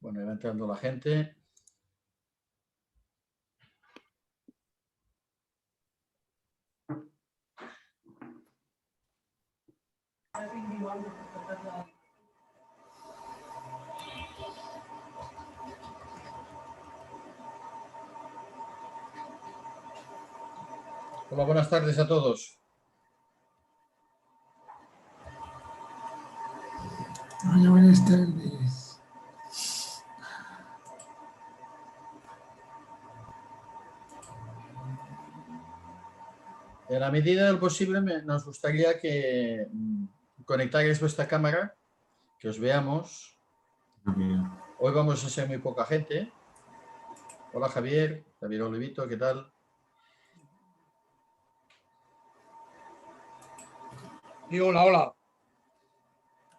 Bueno, va entrando la gente. Hola, buenas tardes a todos. Hola, buenas tardes. En la medida del posible nos gustaría que conectarais vuestra cámara, que os veamos. Hoy vamos a ser muy poca gente. Hola Javier Olivito, ¿qué tal? Y hola, hola.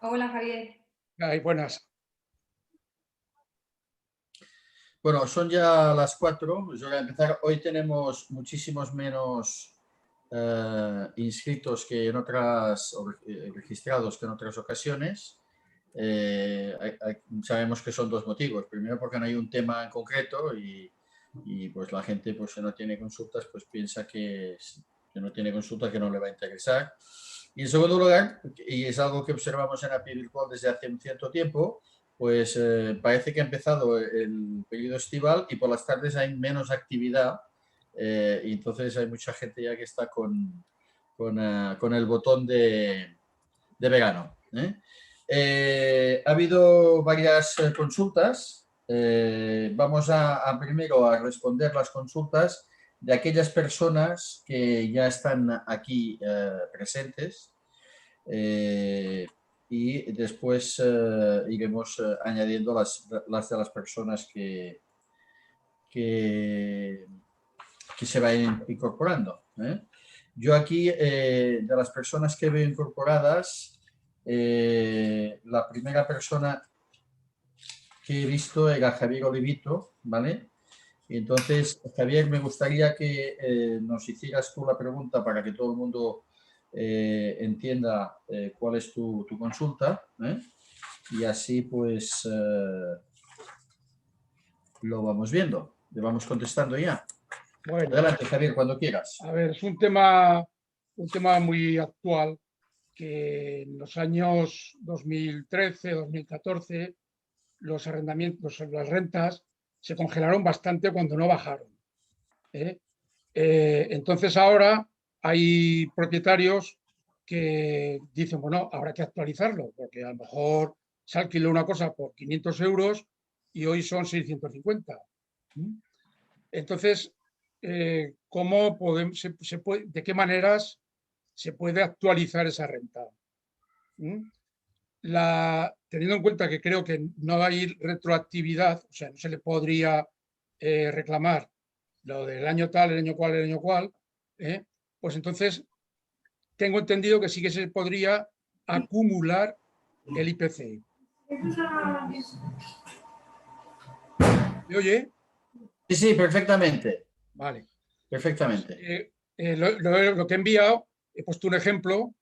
Hola Javier. Ay, buenas. Bueno, son ya las 4, pues voy a empezar. Hoy tenemos muchísimos menos inscritos que en otras, registrados que en otras ocasiones. Sabemos que son dos motivos. Primero, porque no hay un tema en concreto y pues la gente, pues si no tiene consultas, pues piensa que no tiene consultas, que no le va a interesar. Y en segundo lugar, y es algo que observamos en API Virtual desde hace un cierto tiempo, pues parece que ha empezado el periodo estival y por las tardes hay menos actividad y entonces hay mucha gente ya que está con el botón de verano. Ha habido varias consultas. Vamos a primero a responder las consultas de aquellas personas que ya están aquí presentes y después iremos añadiendo las de las personas que se vayan incorporando. Yo aquí, de las personas que veo incorporadas, la primera persona que he visto era Javier Olivito, ¿vale? Y entonces, Javier, me gustaría que nos hicieras tú la pregunta para que todo el mundo entienda cuál es tu consulta, y así pues lo vamos viendo, le vamos contestando ya. Bueno, adelante, Javier, cuando quieras. A ver, es un tema muy actual que en los años 2013, 2014 los arrendamientos, las rentas se congelaron bastante cuando no bajaron. Entonces ahora hay propietarios que dicen, bueno, habrá que actualizarlo, porque a lo mejor se alquiló una cosa por 500 euros y hoy son 650. Entonces, ¿cómo podemos, de qué maneras se puede actualizar esa renta? Teniendo en cuenta que creo que no hay retroactividad, o sea, no se le podría reclamar lo del año tal, el año cual, pues entonces tengo entendido que sí que se podría acumular el IPC. ¿Me oye? Sí, perfectamente. Vale. Perfectamente. Lo que he enviado, he puesto un ejemplo,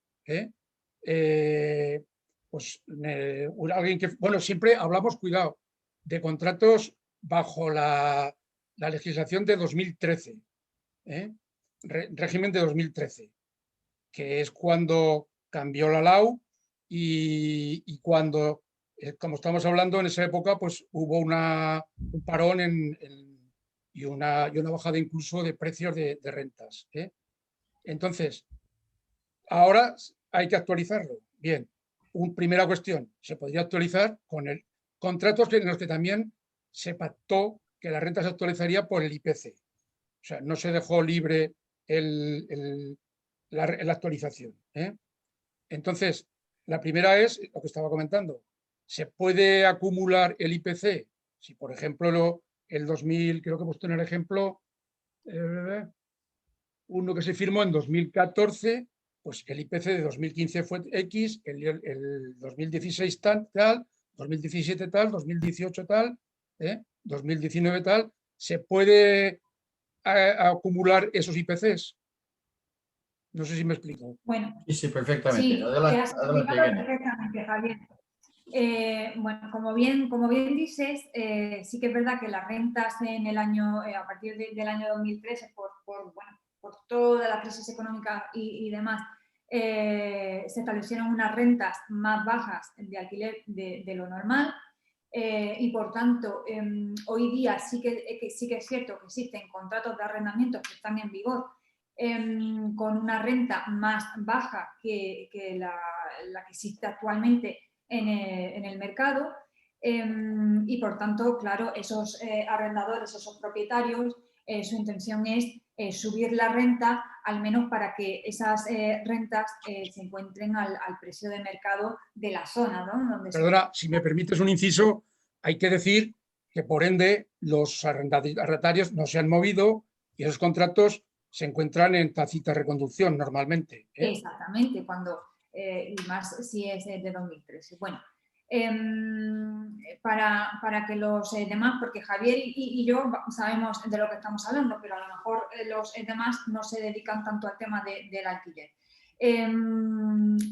alguien que, bueno, siempre hablamos, cuidado, de contratos bajo la legislación de 2013, régimen de 2013, que es cuando cambió la LAU y cuando, como estamos hablando, en esa época, pues hubo un parón y una bajada incluso de precios de rentas. Entonces, ahora hay que actualizarlo. Bien, primera cuestión, se podría actualizar con contratos en los que también se pactó que la renta se actualizaría por el IPC. O sea, no se dejó libre la actualización. Entonces, la primera es lo que estaba comentando. ¿Se puede acumular el IPC? Si, por ejemplo, el 2000, creo que he puesto en el ejemplo, uno que se firmó en 2014, pues el IPC de 2015 fue X, el 2016 tal, 2017 tal, 2018 tal, 2019 tal. ¿Se puede acumular esos IPCs? No sé si me explico. Bueno, Sí, perfectamente. sí, Adelante, te has explicado Irene. perfectamente, Javier. Bueno, como bien dices, sí que es verdad que las rentas en el año, a partir del año 2013, por toda la crisis económica y demás, se establecieron unas rentas más bajas de alquiler de lo normal. Y por tanto, hoy día sí que es cierto que existen contratos de arrendamiento que están en vigor con una renta más baja que la que existe actualmente en el mercado, y por tanto, claro, esos arrendadores, esos propietarios, su intención es subir la renta, al menos para que esas rentas se encuentren al precio de mercado de la zona, ¿no? Donde Perdona, si me permites un inciso, hay que decir que por ende los arrendatarios no se han movido y esos contratos se encuentran en tácita reconducción normalmente, ¿eh? Exactamente, y más si es de 2013. Bueno, para que los demás, porque Javier y yo sabemos de lo que estamos hablando, pero a lo mejor los demás no se dedican tanto al tema del alquiler.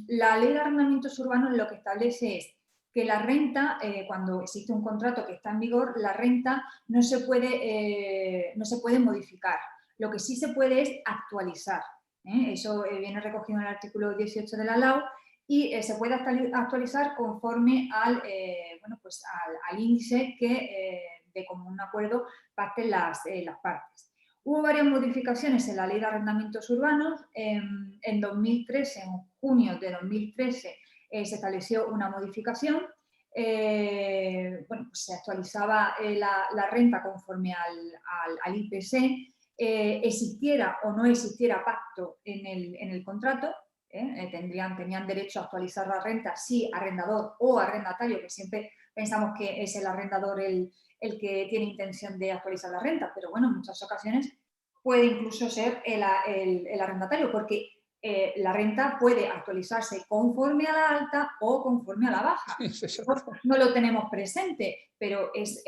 La ley de arrendamientos urbanos lo que establece es que la renta, cuando existe un contrato que está en vigor, la renta no se puede modificar. Lo que sí se puede es actualizar. Eso viene recogido en el artículo 18 de la LAU y se puede actualizar conforme al índice que de común acuerdo pacten las partes. Hubo varias modificaciones en la Ley de Arrendamientos Urbanos. En 2013, en junio de 2013, se estableció una modificación. Se actualizaba la renta conforme al IPC. Existiera o no existiera pacto en el contrato, tenían derecho a actualizar la renta si arrendador o arrendatario, que siempre pensamos que es el arrendador el que tiene intención de actualizar la renta, pero bueno, en muchas ocasiones puede incluso ser el arrendatario, porque la renta puede actualizarse conforme a la alta o conforme a la baja. No lo tenemos presente, pero es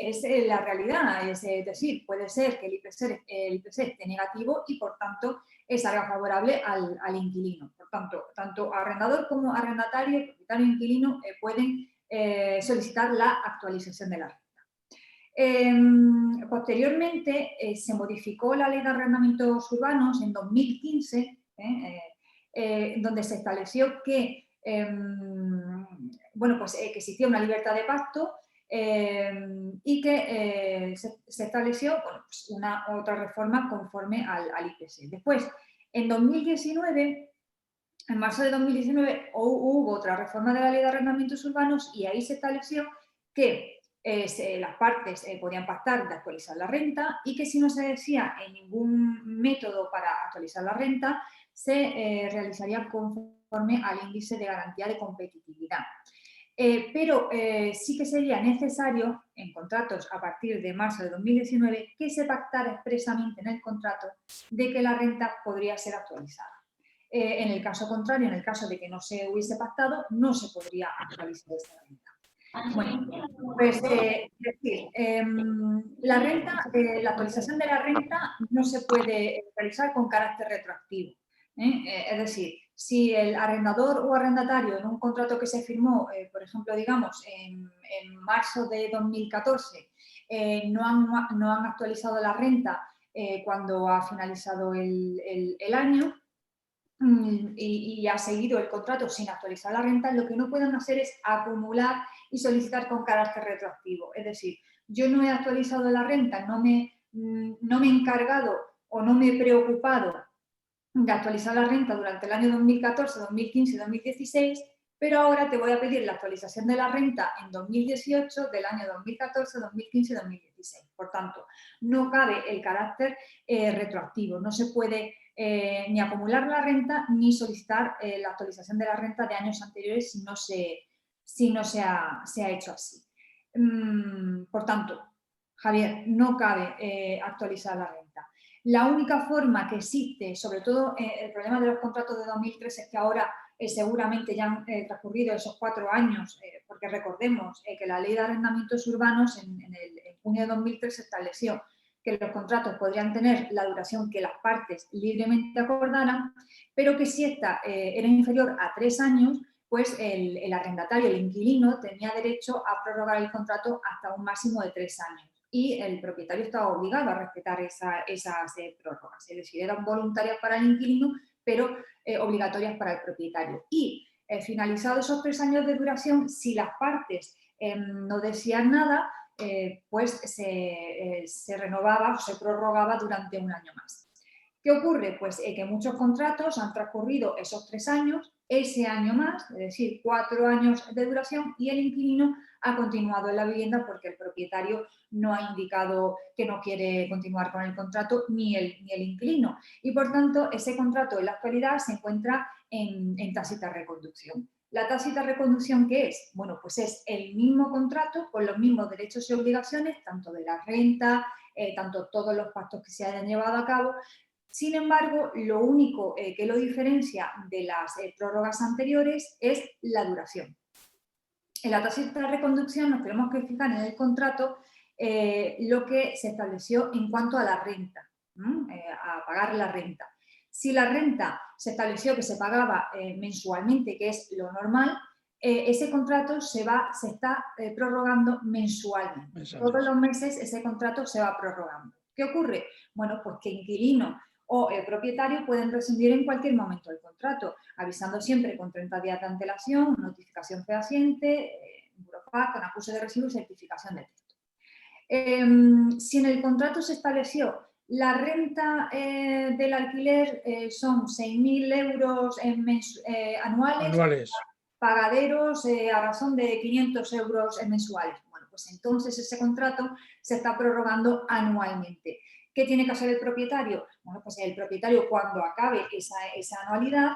la realidad. Es decir, puede ser que el IPC esté negativo y por tanto salga favorable al inquilino. Por tanto, tanto arrendador como arrendatario, propietario e inquilino pueden solicitar la actualización de la renta. Posteriormente se modificó la Ley de Arrendamientos Urbanos en 2015, donde se estableció que que existía una libertad de pacto y que se estableció una otra reforma conforme al IPC. Después, en 2019, en marzo de 2019, hubo otra reforma de la Ley de Arrendamientos Urbanos y ahí se estableció que las partes podían pactar de actualizar la renta y que si no se decía en ningún método para actualizar la renta, se realizaría conforme al índice de garantía de competitividad. Pero sí que sería necesario, en contratos a partir de marzo de 2019, que se pactara expresamente en el contrato de que la renta podría ser actualizada. En el caso contrario, en el caso de que no se hubiese pactado, no se podría actualizar esta renta. Bueno, pues la actualización de la renta no se puede realizar con carácter retroactivo. Es decir, si el arrendador o arrendatario en un contrato que se firmó, por ejemplo, digamos, en marzo de 2014, no han actualizado la renta cuando ha finalizado el año, y ha seguido el contrato sin actualizar la renta, lo que no pueden hacer es acumular y solicitar con carácter retroactivo. Es decir, yo no he actualizado la renta, no me he encargado o no me he preocupado de actualizar la renta durante el año 2014, 2015 y 2016, pero ahora te voy a pedir la actualización de la renta en 2018 del año 2014, 2015 y 2016. Por tanto, no cabe el carácter retroactivo, no se puede ni acumular la renta ni solicitar la actualización de la renta de años anteriores si no se ha hecho así. Por tanto, Javier, no cabe actualizar la renta. La única forma que existe, sobre todo el problema de los contratos de 2013 es que ahora seguramente ya han transcurrido esos 4 años, porque recordemos que la Ley de Arrendamientos Urbanos en junio de 2013 estableció que los contratos podrían tener la duración que las partes libremente acordaran, pero que si esta era inferior a 3 años, pues el arrendatario, el inquilino, tenía derecho a prorrogar el contrato hasta un máximo de 3 años. Y el propietario estaba obligado a respetar esas prórrogas. Es decir, eran voluntarias para el inquilino, pero obligatorias para el propietario. Y finalizados esos 3 años de duración, si las partes no decían nada, pues se renovaba o se prorrogaba durante un año más. ¿Qué ocurre? Pues que muchos contratos han transcurrido esos 3 años, ese año más, es decir, 4 años de duración, y el inquilino ha continuado en la vivienda porque el propietario no ha indicado que no quiere continuar con el contrato, ni el inquilino. Y por tanto, ese contrato en la actualidad se encuentra en tácita reconducción. ¿La tácita reconducción qué es? Bueno, pues es el mismo contrato con los mismos derechos y obligaciones, tanto de la renta, tanto todos los pactos que se hayan llevado a cabo. Sin embargo, lo único que lo diferencia de las prórrogas anteriores es la duración. En la tácita de reconducción nos tenemos que fijar en el contrato lo que se estableció en cuanto a la renta, a pagar la renta. Si la renta se estableció que se pagaba mensualmente, que es lo normal, ese contrato se está prorrogando mensualmente. Todos los meses ese contrato se va prorrogando. ¿Qué ocurre? Bueno, pues que inquilino o el propietario pueden rescindir en cualquier momento el contrato, avisando siempre con 30 días de antelación, notificación fehaciente, burofax, con acuse de recibo y certificación de texto. Si en el contrato se estableció la renta del alquiler son 6.000 euros anuales, pagaderos a razón de 500 euros mensuales. Bueno, pues entonces ese contrato se está prorrogando anualmente. ¿Qué tiene que hacer el propietario? Bueno, pues el propietario, cuando acabe esa anualidad,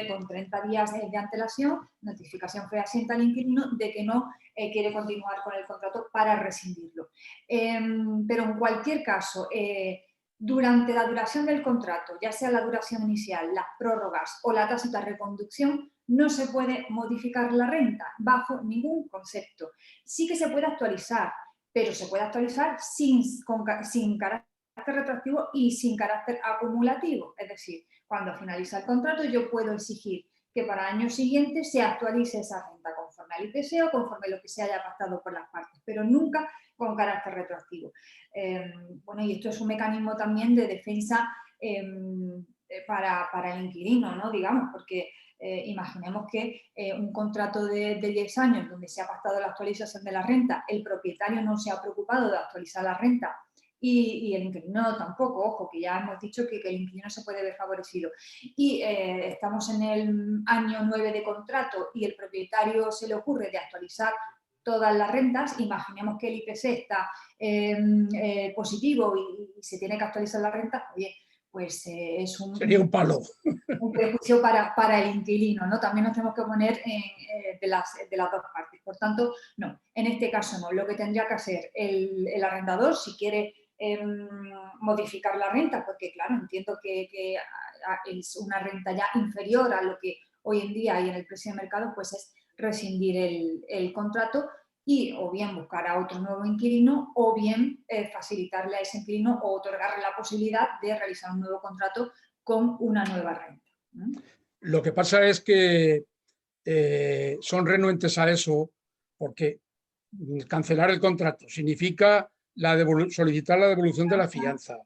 con 30 días de antelación, notificación fehaciente al inquilino de que no quiere continuar con el contrato para rescindirlo. Pero en cualquier caso, durante la duración del contrato, ya sea la duración inicial, las prórrogas o la tácita reconducción, no se puede modificar la renta bajo ningún concepto. Sí que se puede actualizar, pero se puede actualizar sin carácter retroactivo y sin carácter acumulativo. Es decir, cuando finaliza el contrato yo puedo exigir que para el año siguiente se actualice esa renta conforme al IPC o conforme lo que se haya pactado por las partes, pero nunca con carácter retroactivo. Bueno, y esto es un mecanismo también de defensa para el inquilino, ¿no? Digamos, porque imaginemos que un contrato de 10 años donde se ha pactado la actualización de la renta, el propietario no se ha preocupado de actualizar la renta y el inquilino tampoco, ojo, que ya hemos dicho que el inquilino se puede ver favorecido. Y estamos en el año 9 de contrato y el propietario se le ocurre de actualizar todas las rentas, imaginemos que el IPC está positivo y se tiene que actualizar la renta, oye, pues sería un palo. Un prejuicio para el inquilino, ¿no? También nos tenemos que poner de las dos partes. Por tanto, no, en este caso no. Lo que tendría que hacer el arrendador, si quiere modificar la renta, porque claro, entiendo que es una renta ya inferior a lo que hoy en día hay en el precio de mercado, pues es rescindir el contrato y o bien buscar a otro nuevo inquilino o bien facilitarle a ese inquilino o otorgarle la posibilidad de realizar un nuevo contrato con una nueva renta. Lo que pasa es que son renuentes a eso porque cancelar el contrato significa solicitar la devolución de la fianza.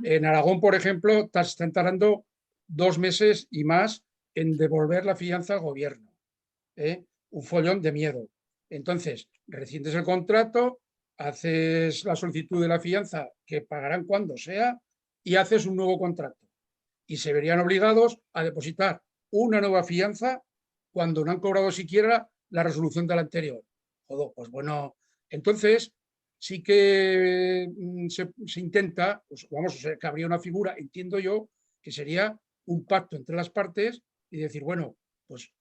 En Aragón, por ejemplo, están tardando 2 meses y más en devolver la fianza al gobierno. Un follón de miedo. Entonces, rescindes el contrato, haces la solicitud de la fianza, que pagarán cuando sea, y haces un nuevo contrato. Y se verían obligados a depositar una nueva fianza cuando no han cobrado siquiera la resolución de la anterior. Joder, pues bueno, entonces sí que se intenta, pues vamos, que habría una figura, entiendo yo, que sería un pacto entre las partes y decir, bueno, pues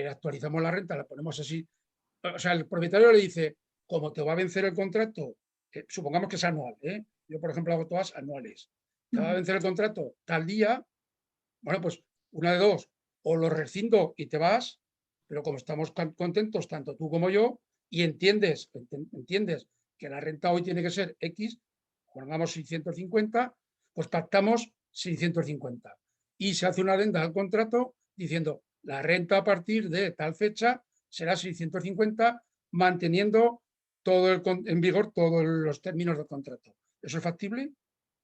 actualizamos la renta, la ponemos así. O sea, el propietario le dice, como te va a vencer el contrato, supongamos que es anual, yo por ejemplo hago todas anuales, te va a vencer el contrato tal día, bueno, pues una de dos, o lo rescindo y te vas, pero como estamos contentos tanto tú como yo y entiendes que la renta hoy tiene que ser X, pongamos 650, pues pactamos 650 y se hace una adenda al contrato diciendo la renta a partir de tal fecha será 650, manteniendo en vigor todos los términos del contrato. ¿Eso es factible?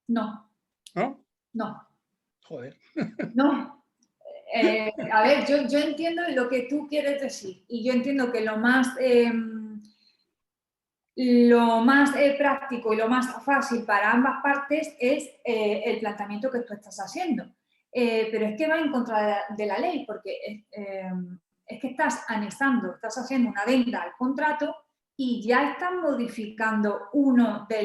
No, ¿No? no, Joder. no. A ver, yo entiendo lo que tú quieres decir y yo entiendo que lo más práctico y lo más fácil para ambas partes es el planteamiento que tú estás haciendo. Pero es que va en contra de la ley porque es que estás anexando, estás haciendo una adenda al contrato y ya estás modificando uno de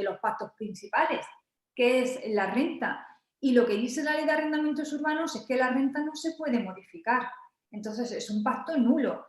los pactos principales, que es la renta. Y lo que dice la ley de arrendamientos urbanos es que la renta no se puede modificar. Entonces es un pacto nulo.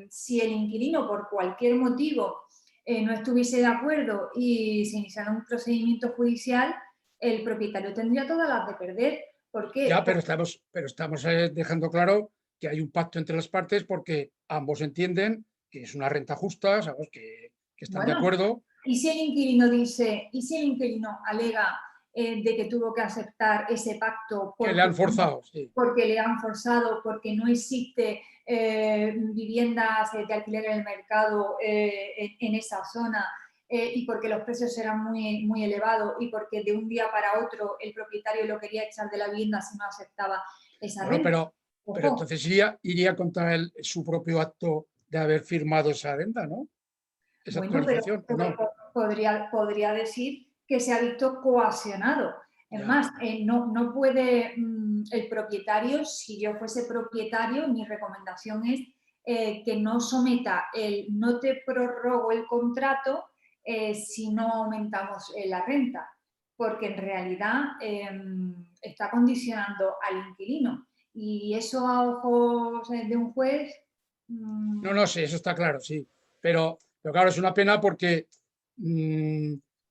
Si el inquilino por cualquier motivo no estuviese de acuerdo y se iniciara un procedimiento judicial, el propietario tendría todas las de perder. ¿Por qué? Ya, pero estamos dejando claro que hay un pacto entre las partes porque ambos entienden que es una renta justa, ¿sabes? Que están de acuerdo. ¿Y si el inquilino dice, y si el inquilino alega de que tuvo que aceptar ese pacto Que le han forzado, sí. Porque le han forzado, porque no existe viviendas de alquiler en el mercado en esa zona y porque los precios eran muy, muy elevados y porque de un día para otro el propietario lo quería echar de la vivienda si no aceptaba esa renta? Pero entonces iría contra su propio acto de haber firmado esa adenda, ¿no? Esa actualización, pero podría decir que se ha visto coaccionado. Es más, no puede el propietario, si yo fuese propietario, mi recomendación es que no someta no te prorrogo el contrato si no aumentamos la renta, porque en realidad está condicionando al inquilino. Y eso a ojos de un juez... No sé, eso está claro, sí. Pero claro, es una pena porque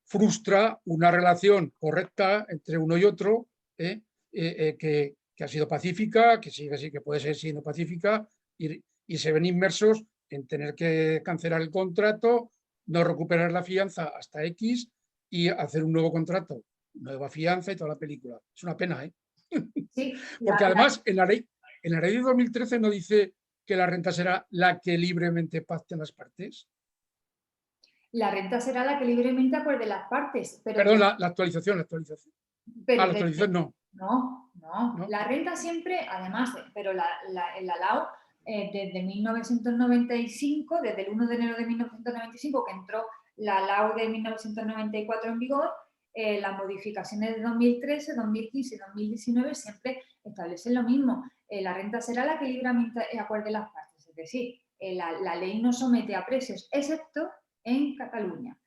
frustra una relación correcta entre uno y otro, que ha sido pacífica, que sigue así, que puede seguir siendo pacífica, y se ven inmersos en tener que cancelar el contrato, no recuperar la fianza hasta X y hacer un nuevo contrato, nueva fianza y toda la película. Es una pena, ¿eh? Sí, porque además en la ley de 2013 no dice que la renta será la que libremente pacten las partes. La renta será la que libremente acuerde las partes. Pero perdón, la actualización. Pero la actualización no. No. La renta siempre, además, pero la LAO, desde 1995, desde el 1 de enero de 1995, que entró la LAO de 1994 en vigor, las modificaciones de 2013, 2015 y 2019 siempre establecen lo mismo. La renta será la que libremente acuerde las partes. Es decir, la ley no somete a precios, excepto en Cataluña.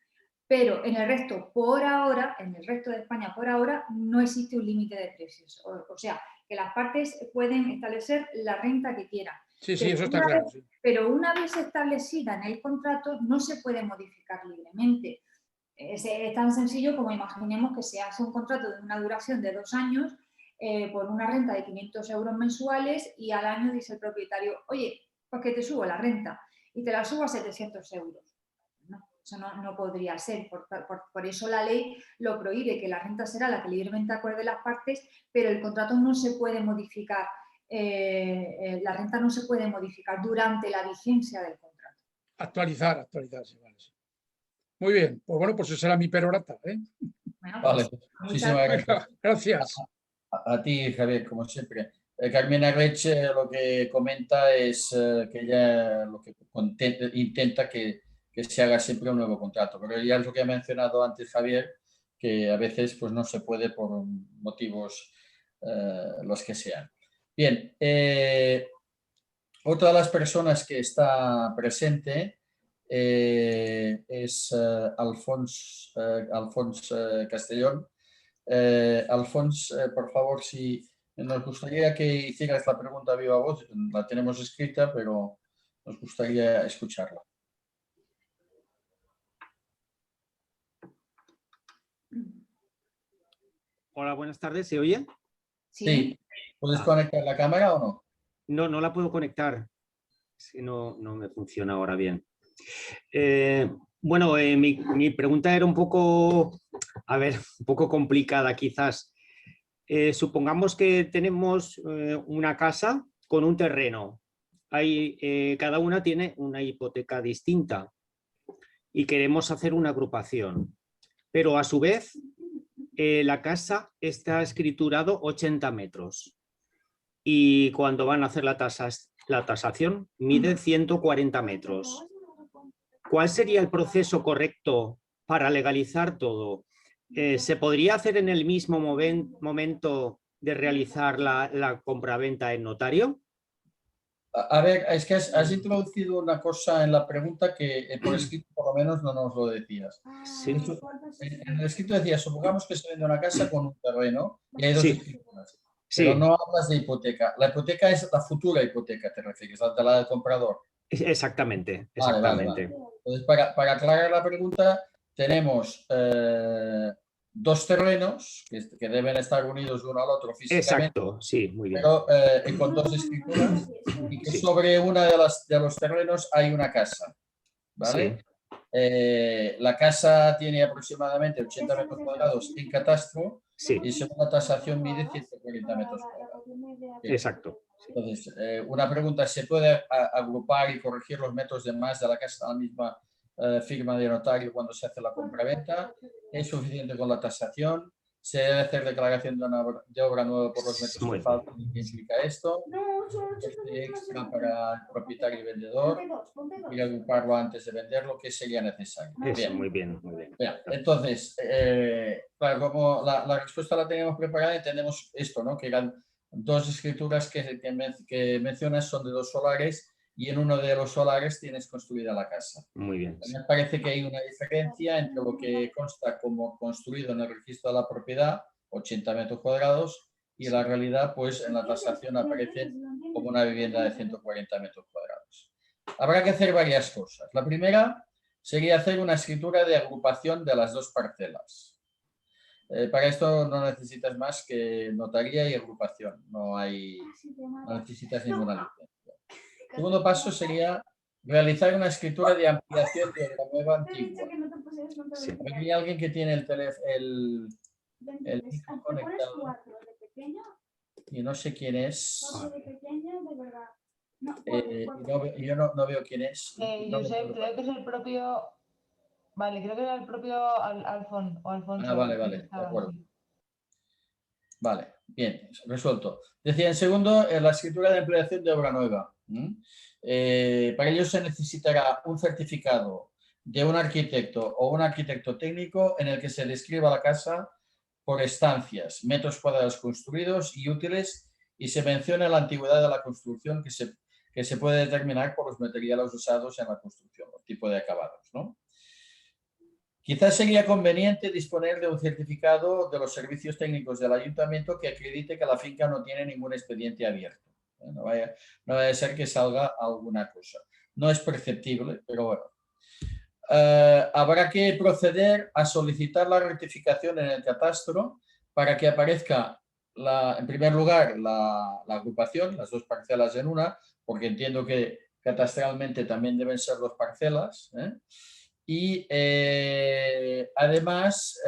Pero en el resto, por ahora, en el resto de España, por ahora, no existe un límite de precios. O sea, que las partes pueden establecer la renta que quieran. Sí, eso está claro. Sí. Pero una vez establecida en el contrato, no se puede modificar libremente. Es tan sencillo como imaginemos que se hace un contrato de una duración de 2 años por una renta de 500 euros mensuales y al año dice el propietario, oye, pues que te subo la renta y te la subo a 700 euros. Eso no podría ser, por eso la ley lo prohíbe, que la renta será la que libremente acuerde las partes, pero el contrato no se puede modificar, la renta no se puede modificar durante la vigencia del contrato. Actualizar, sí, vale. Sí. Muy bien, pues bueno, pues esa será mi perorata. Bueno, vale, muchísimas gracias. Gracias. A ti, Javier, como siempre. Carmina Reche lo que comenta es que ella lo que intenta que se haga siempre un nuevo contrato. Pero ya es lo que ha mencionado antes Javier, que a veces pues, no se puede por motivos los que sean. Bien, otra de las personas que está presente es Alfons Castellón. Alfons, por favor, si nos gustaría que hicieras la pregunta a viva voz, la tenemos escrita, pero nos gustaría escucharla. Hola, buenas tardes. ¿Se oye? Sí. ¿Puedes conectar la cámara o no? No la puedo conectar. Si no me funciona ahora bien. Bueno, mi pregunta era un poco complicada quizás. supongamos que tenemos una casa con un terreno. Cada una tiene una hipoteca distinta y queremos hacer una agrupación. Pero a su vez, la casa está escriturado 80 metros. Y cuando van a hacer la tasación, mide 140 metros. ¿Cuál sería el proceso correcto para legalizar todo? ¿Se podría hacer en el mismo momento de realizar la compraventa en notario? A ver, es que has introducido una cosa en la pregunta que por escrito por lo menos no nos lo decías. Sí. En el escrito decías, supongamos que se vende una casa con un terreno y hay dos Sí. escrituras, pero Sí, no hablas de hipoteca. La hipoteca es la futura hipoteca, te refieres, la del comprador. exactamente, Vale, vale, exactamente. vale. Entonces, para aclarar la pregunta, tenemos dos terrenos que deben estar unidos uno al otro físicamente, Exacto, sí, muy bien. pero con dos escrituras y que Sí. sobre una de los terrenos hay una casa, ¿vale? La casa tiene aproximadamente 80 metros cuadrados en catastro Sí, y según la tasación mide 140 metros cuadrados. Bien. exacto. Entonces, una pregunta, ¿se puede agrupar y corregir los metros de más de la casa a la misma firma de notario cuando se hace la compraventa? ¿Es suficiente con la tasación? ¿Se debe hacer declaración de obra nueva por los metros Muy que faltan? ¿Qué implica esto? Este extra para el propietario y vendedor y agruparlo antes de venderlo, ¿qué sería necesario? Eso, Bien. muy bien, muy bien. Bien, entonces, claro, como la respuesta la teníamos preparada, entendemos esto, ¿no? Que eran dos escrituras que mencionas son de dos solares y en uno de los solares tienes construida la casa. Muy bien. Me parece que hay una diferencia entre lo que consta como construido en el registro de la propiedad, 80 metros cuadrados, y la realidad, pues en la tasación aparece como una vivienda de 140 metros cuadrados. Habrá que hacer varias cosas. La primera sería hacer una escritura de agrupación de las dos parcelas. Para esto no necesitas más que notaría y agrupación, no necesitas ninguna licencia. El segundo paso sería realizar una escritura de ampliación de obra nueva antigua. Sí. Hay alguien que tiene el micro conectado y no sé quién es. Yo no veo quién es. Josep, creo que es el propio. Vale, creo que era el propio Alfonso. Vale, de acuerdo. Vale, bien, resuelto. Decía, en segundo, la escritura de ampliación de obra nueva. Para ello se necesitará un certificado de un arquitecto o un arquitecto técnico en el que se describa la casa por estancias, metros cuadrados construidos y útiles y se mencione la antigüedad de la construcción que se puede determinar por los materiales usados en la construcción, el tipo de acabados, ¿no? Quizás sería conveniente disponer de un certificado de los servicios técnicos del ayuntamiento que acredite que la finca no tiene ningún expediente abierto. No vaya a ser que salga alguna cosa. No es perceptible, pero bueno. Habrá que proceder a solicitar la rectificación en el catastro para que aparezca, en primer lugar, la agrupación, las dos parcelas en una, porque entiendo que catastralmente también deben ser dos parcelas, y además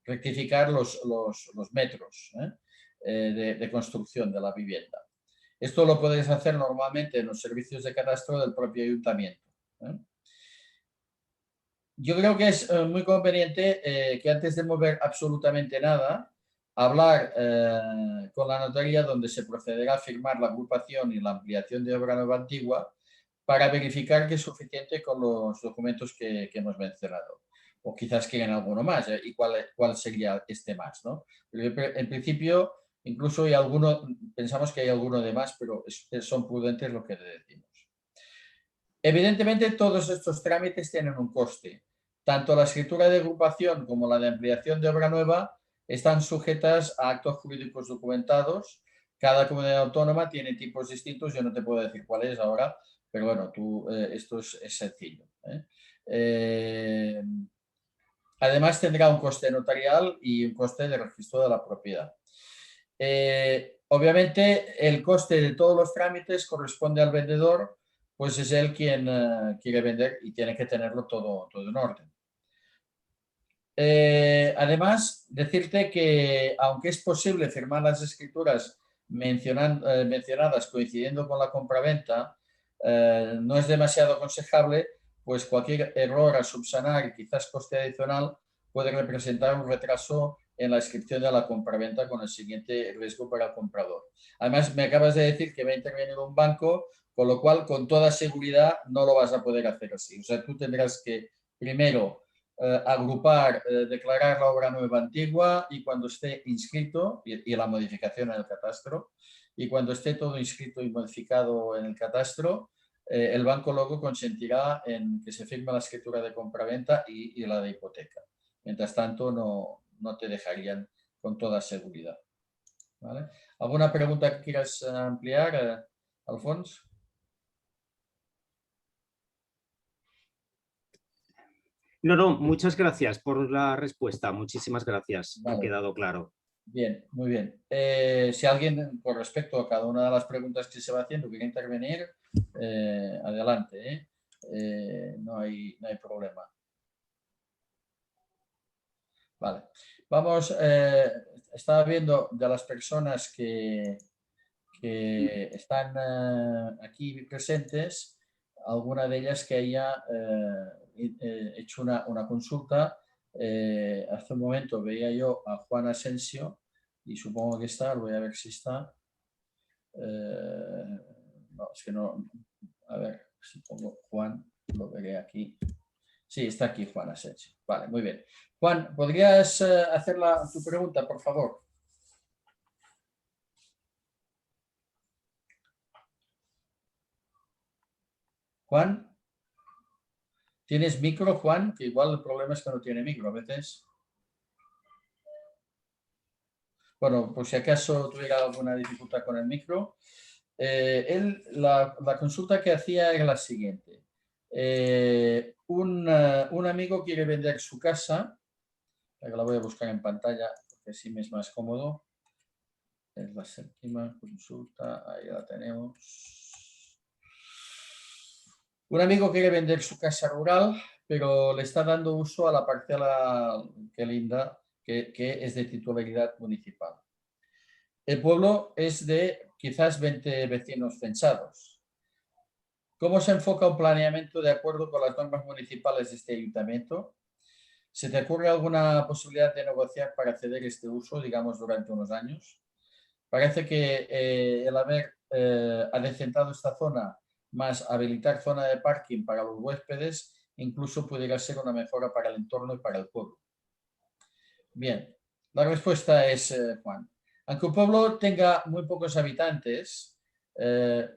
rectificar los metros de construcción de la vivienda. Esto lo podéis hacer normalmente en los servicios de catastro del propio ayuntamiento. Yo creo que es muy conveniente que antes de mover absolutamente nada, hablar con la notaría donde se procederá a firmar la agrupación y la ampliación de obra nueva antigua para verificar que es suficiente con los documentos que hemos mencionado. O quizás quieren alguno más, y cuál sería este más, ¿no? En principio, incluso pensamos que hay alguno de más, pero son prudentes lo que decimos. Evidentemente, todos estos trámites tienen un coste. Tanto la escritura de agrupación como la de ampliación de obra nueva están sujetas a actos jurídicos documentados. Cada comunidad autónoma tiene tipos distintos, yo no te puedo decir cuál es ahora, pero bueno, esto es sencillo. Además, tendrá un coste notarial y un coste de registro de la propiedad. Obviamente, el coste de todos los trámites corresponde al vendedor, pues es él quien quiere vender y tiene que tenerlo todo en orden. Además, decirte que aunque es posible firmar las escrituras mencionadas coincidiendo con la compraventa, no es demasiado aconsejable, pues cualquier error a subsanar y quizás coste adicional puede representar un retraso en la inscripción de la compraventa con el siguiente riesgo para el comprador. Además, me acabas de decir que va a intervenir un banco, con lo cual con toda seguridad no lo vas a poder hacer así. O sea, tú tendrás que primero agrupar, declarar la obra nueva antigua y cuando esté inscrito y la modificación en el catastro, y cuando esté todo inscrito y modificado en el catastro, el banco luego consentirá en que se firme la escritura de compraventa y la de hipoteca. Mientras tanto, no te dejarían con toda seguridad. ¿Vale? ¿Alguna pregunta que quieras ampliar, Alfonso? No, muchas gracias por la respuesta. Muchísimas gracias. Vale. Ha quedado claro. Bien, muy bien. Si alguien, con respecto a cada una de las preguntas que se va haciendo, quiere intervenir, adelante. No hay problema. Vale. Vamos, estaba viendo de las personas que están aquí presentes, alguna de ellas que haya hecho una consulta. Hace un momento veía yo a Juan Asensio y supongo que está, voy a ver si está. No, es que no. A ver, si pongo Juan, lo veré aquí. Sí, está aquí Juan Asensio. Vale, muy bien. Juan, ¿podrías hacer tu pregunta, por favor? Juan. ¿Tienes micro, Juan? Que igual el problema es que no tiene micro a veces. Bueno, por si acaso tuviera alguna dificultad con el micro. La consulta que hacía era la siguiente. Un amigo quiere vender su casa. La voy a buscar en pantalla porque así me es más cómodo. Es la séptima consulta. Ahí la tenemos. Un amigo quiere vender su casa rural, pero le está dando uso a la parcela que linda, que es de titularidad municipal. El pueblo es de quizás 20 vecinos censados. ¿Cómo se enfoca un planeamiento de acuerdo con las normas municipales de este ayuntamiento? ¿Se te ocurre alguna posibilidad de negociar para ceder este uso, digamos, durante unos años? Parece que el haber adecentado esta zona más habilitar zona de parking para los huéspedes, incluso pudiera ser una mejora para el entorno y para el pueblo. Bien, la respuesta es, Juan, aunque un pueblo tenga muy pocos habitantes,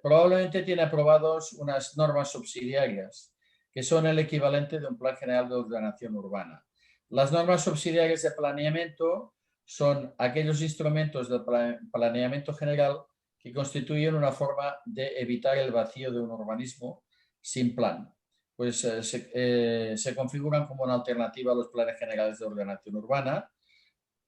probablemente tiene aprobados unas normas subsidiarias que son el equivalente de un plan general de ordenación urbana. Las normas subsidiarias de planeamiento son aquellos instrumentos del planeamiento general que constituyen una forma de evitar el vacío de un urbanismo sin plan. Pues se configuran como una alternativa a los planes generales de ordenación urbana,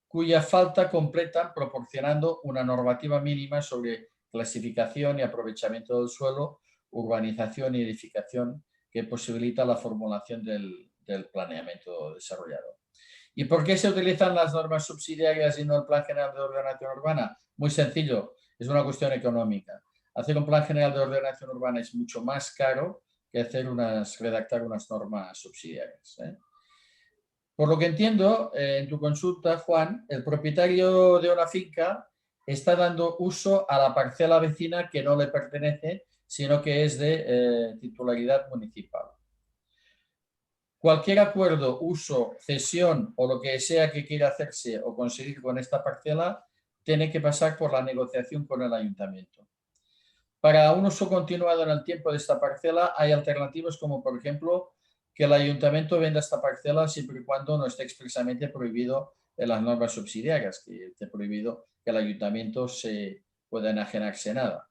cuya falta completan proporcionando una normativa mínima sobre clasificación y aprovechamiento del suelo, urbanización y edificación que posibilita la formulación del planeamiento desarrollado. ¿Y por qué se utilizan las normas subsidiarias y no el Plan General de Ordenación Urbana? Muy sencillo, es una cuestión económica. Hacer un Plan General de Ordenación Urbana es mucho más caro que redactar unas normas subsidiarias. Por lo que entiendo, en tu consulta, Juan, el propietario de una finca está dando uso a la parcela vecina que no le pertenece, sino que es de titularidad municipal. Cualquier acuerdo, uso, cesión o lo que sea que quiera hacerse o conseguir con esta parcela tiene que pasar por la negociación con el ayuntamiento. Para un uso continuado en el tiempo de esta parcela hay alternativas como, por ejemplo, que el ayuntamiento venda esta parcela siempre y cuando no esté expresamente prohibido en las normas subsidiarias, que esté prohibido que el ayuntamiento se pueda enajenarse nada.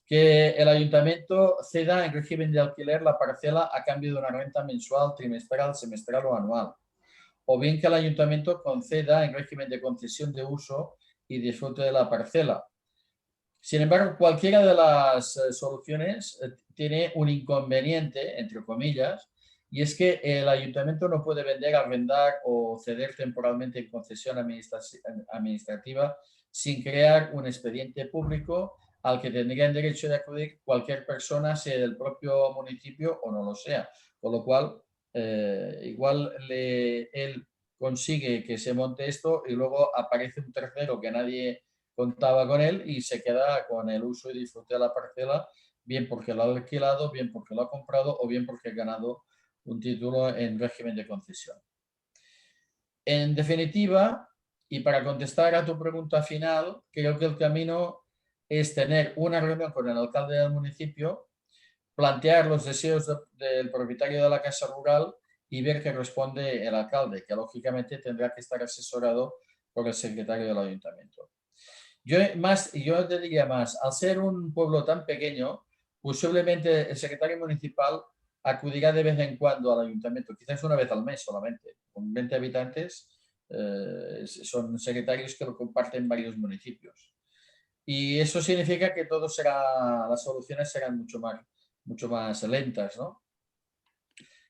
Que el ayuntamiento ceda en régimen de alquiler la parcela a cambio de una renta mensual, trimestral, semestral o anual. O bien que el ayuntamiento conceda en régimen de concesión de uso y disfrute de la parcela. Sin embargo, cualquiera de las soluciones tiene un inconveniente, entre comillas, y es que el ayuntamiento no puede vender, arrendar o ceder temporalmente en concesión administrativa sin crear un expediente público al que tendrían derecho de acudir cualquier persona, sea del propio municipio o no lo sea. Con lo cual, igual él consigue que se monte esto y luego aparece un tercero que nadie contaba con él y se queda con el uso y disfrute de la parcela, bien porque lo ha alquilado, bien porque lo ha comprado o bien porque ha ganado un título en régimen de concesión. En definitiva, y para contestar a tu pregunta final, creo que el camino es tener una reunión con el alcalde del municipio, plantear los deseos del propietario de la casa rural y ver qué responde el alcalde, que lógicamente tendrá que estar asesorado por el secretario del ayuntamiento. Yo te diría más, al ser un pueblo tan pequeño, posiblemente el secretario municipal acudirá de vez en cuando al ayuntamiento, quizás una vez al mes solamente. Con 20 habitantes son secretarios que lo comparten varios municipios. Y eso significa que las soluciones serán mucho más lentas, ¿no?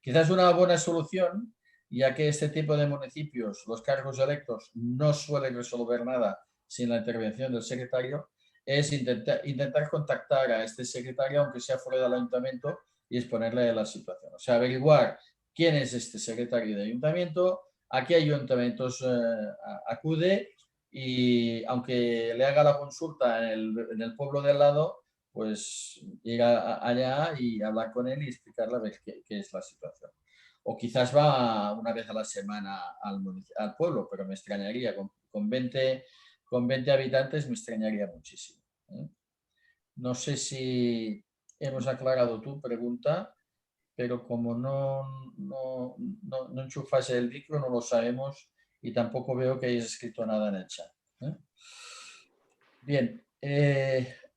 Quizás una buena solución, ya que este tipo de municipios, los cargos electos, no suelen resolver nada sin la intervención del secretario, es intentar contactar a este secretario, aunque sea fuera del ayuntamiento, y exponerle la situación. O sea, averiguar quién es este secretario de ayuntamiento, a qué ayuntamientos acude, y aunque le haga la consulta en el pueblo del lado, pues ir allá y hablar con él y explicarle a ver qué es la situación. O quizás va una vez a la semana al pueblo, pero me extrañaría, con 20 habitantes me extrañaría muchísimo. No sé si hemos aclarado tu pregunta, pero como no enchufas el micro, no lo sabemos y tampoco veo que hayas escrito nada en el chat. Bien,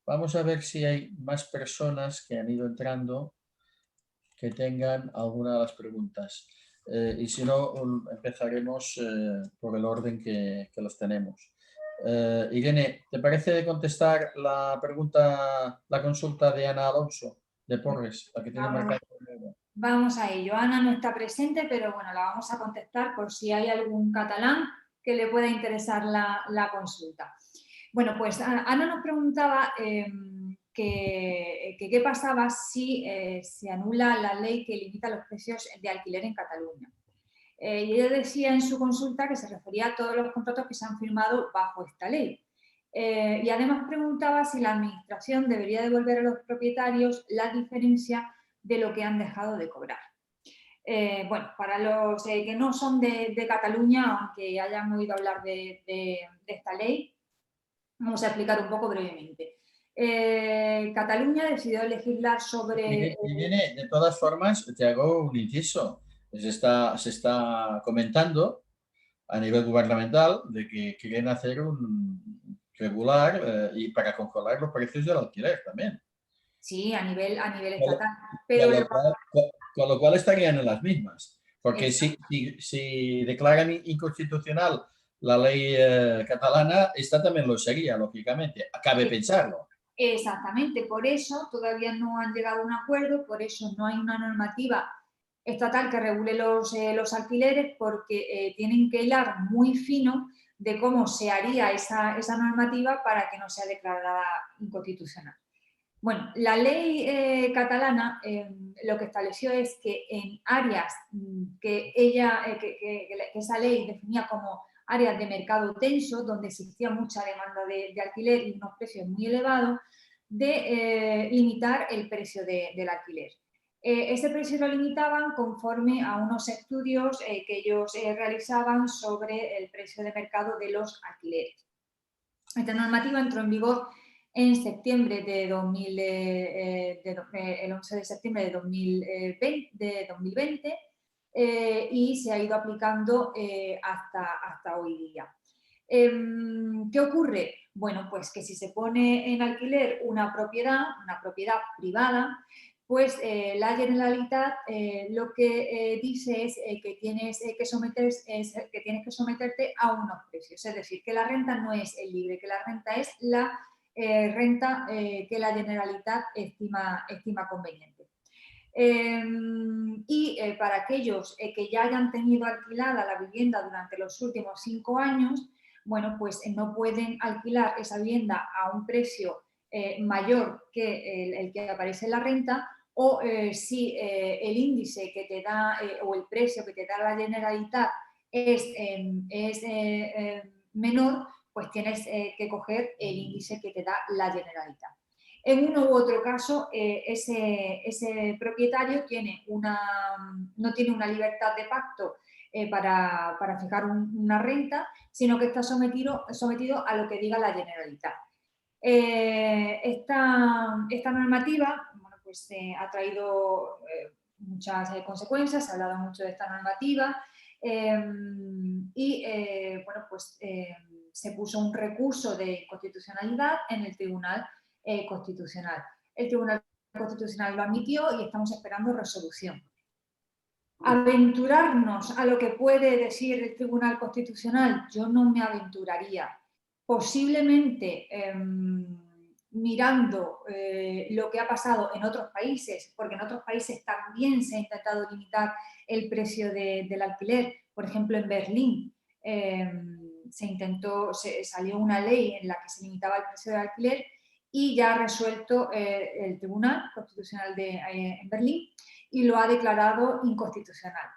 vamos a ver si hay más personas que han ido entrando que tengan alguna de las preguntas. Y si no, empezaremos por el orden que los tenemos. Irene, ¿te parece de contestar la consulta de Ana Alonso de Porres, la que tiene marcado? Vamos a ello. Ana no está presente, pero bueno, la vamos a contestar por si hay algún catalán que le pueda interesar la consulta. Bueno, pues Ana nos preguntaba qué pasaba si se anula la ley que limita los precios de alquiler en Cataluña. Y ella decía en su consulta que se refería a todos los contratos que se han firmado bajo esta ley. Y además preguntaba si la Administración debería devolver a los propietarios la diferencia de lo que han dejado de cobrar. Bueno, para los que no son de Cataluña, aunque hayan oído hablar de esta ley, vamos a explicar un poco brevemente. Cataluña decidió legislar sobre... De todas formas, te hago un inciso. Se está comentando a nivel gubernamental de que quieren hacer un regular y para controlar los precios del alquiler también. Sí, a nivel estatal. Pero con lo cual estarían en las mismas. Porque si declaran inconstitucional la ley catalana, esta también lo sería, lógicamente. Cabe pensarlo. Exactamente, por eso todavía no han llegado a un acuerdo, por eso no hay una normativa estatal que regule los alquileres, porque tienen que hilar muy fino de cómo se haría esa normativa para que no sea declarada inconstitucional. Bueno, la ley catalana lo que estableció es que en áreas que esa ley definía como áreas de mercado tenso, donde existía mucha demanda de alquiler y unos precios muy elevados, de limitar el precio del alquiler. Ese precio lo limitaban conforme a unos estudios que ellos realizaban sobre el precio de mercado de los alquileres. Esta normativa entró en vigor en septiembre el 11 de septiembre de 2020 y se ha ido aplicando hasta hoy día. ¿Qué ocurre? Bueno, pues que si se pone en alquiler una propiedad privada, pues la Generalitat lo que dice es que tienes que someterte a unos precios. Es decir, que la renta no es el libre, que la renta es la renta que la Generalitat estima conveniente. Y para aquellos que ya hayan tenido alquilada la vivienda durante los últimos 5 años, bueno, pues no pueden alquilar esa vivienda a un precio mayor que el que aparece en la renta, o si el índice que te da o el precio que te da la Generalitat es menor, pues tienes que coger el índice que te da la Generalitat. En uno u otro caso, ese propietario no tiene una libertad de pacto para fijar una renta, sino que está sometido a lo que diga la Generalitat. Esta normativa, bueno, pues, ha traído muchas consecuencias, se ha hablado mucho de esta normativa y bueno, pues, se puso un recurso de inconstitucionalidad en el Tribunal Constitucional. El Tribunal Constitucional lo admitió y estamos esperando resolución. Aventurarnos a lo que puede decir el Tribunal Constitucional, yo no me aventuraría. Posiblemente mirando lo que ha pasado en otros países, porque en otros países también se ha intentado limitar el precio del alquiler. Por ejemplo, en Berlín salió una ley en la que se limitaba el precio del alquiler y ya ha resuelto el Tribunal Constitucional en Berlín y lo ha declarado inconstitucional.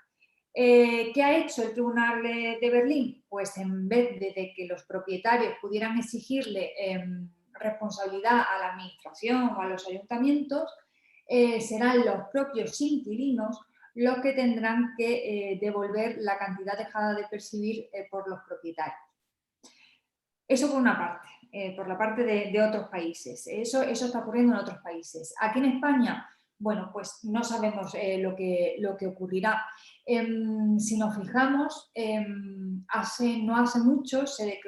¿Qué ha hecho el Tribunal de Berlín? Pues en vez de que los propietarios pudieran exigirle responsabilidad a la administración o a los ayuntamientos, serán los propios inquilinos los que tendrán que devolver la cantidad dejada de percibir por los propietarios. Eso por una parte, por la parte de otros países. Eso está ocurriendo en otros países. Aquí en España, bueno, pues no sabemos lo que ocurrirá. Si nos fijamos, no hace mucho se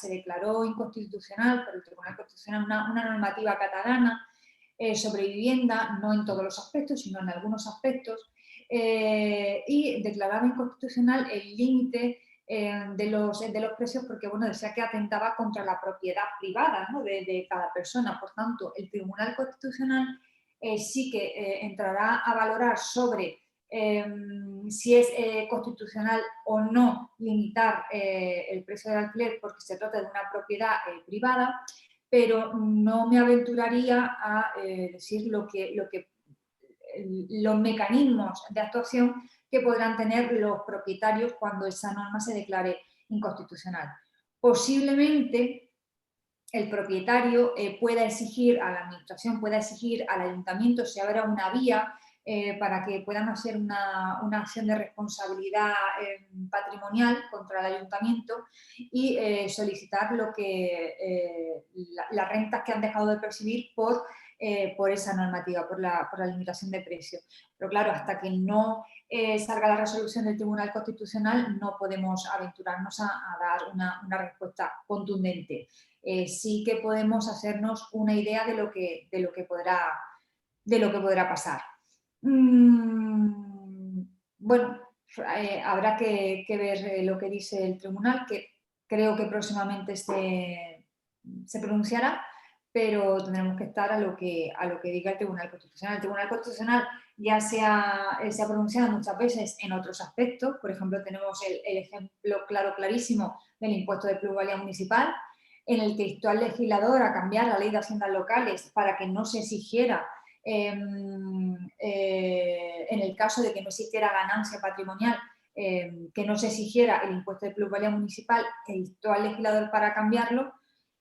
declaró inconstitucional por el Tribunal Constitucional una normativa catalana sobre vivienda, no en todos los aspectos, sino en algunos aspectos, y declaraba inconstitucional el límite de los precios, porque bueno, decía que atentaba contra la propiedad privada, ¿no?, de cada persona. Por tanto, el Tribunal Constitucional sí que entrará a valorar sobre si es constitucional o no limitar el precio del alquiler porque se trata de una propiedad privada, pero no me aventuraría a decir los mecanismos de actuación que podrán tener los propietarios cuando esa norma se declare inconstitucional. Posiblemente el propietario pueda exigir a la administración, pueda exigir al ayuntamiento, si habrá una vía para que puedan hacer una acción de responsabilidad patrimonial contra el ayuntamiento y solicitar las rentas que han dejado de percibir por esa normativa, por la limitación de precios. Pero claro, hasta que no salga la resolución del Tribunal Constitucional no podemos aventurarnos a dar una respuesta contundente. Sí que podemos hacernos una idea de lo que podrá pasar. Bueno, habrá que ver lo que dice el Tribunal, que creo que próximamente se pronunciará, pero tendremos que estar a lo que diga el Tribunal Constitucional. El Tribunal Constitucional ya se ha pronunciado muchas veces en otros aspectos. Por ejemplo, tenemos el ejemplo clarísimo del impuesto de plusvalía municipal, en el que instó al legislador a cambiar la ley de haciendas locales para que no se exigiera, en el caso de que no existiera ganancia patrimonial, que no se exigiera el impuesto de plusvalía municipal, que instó al legislador para cambiarlo.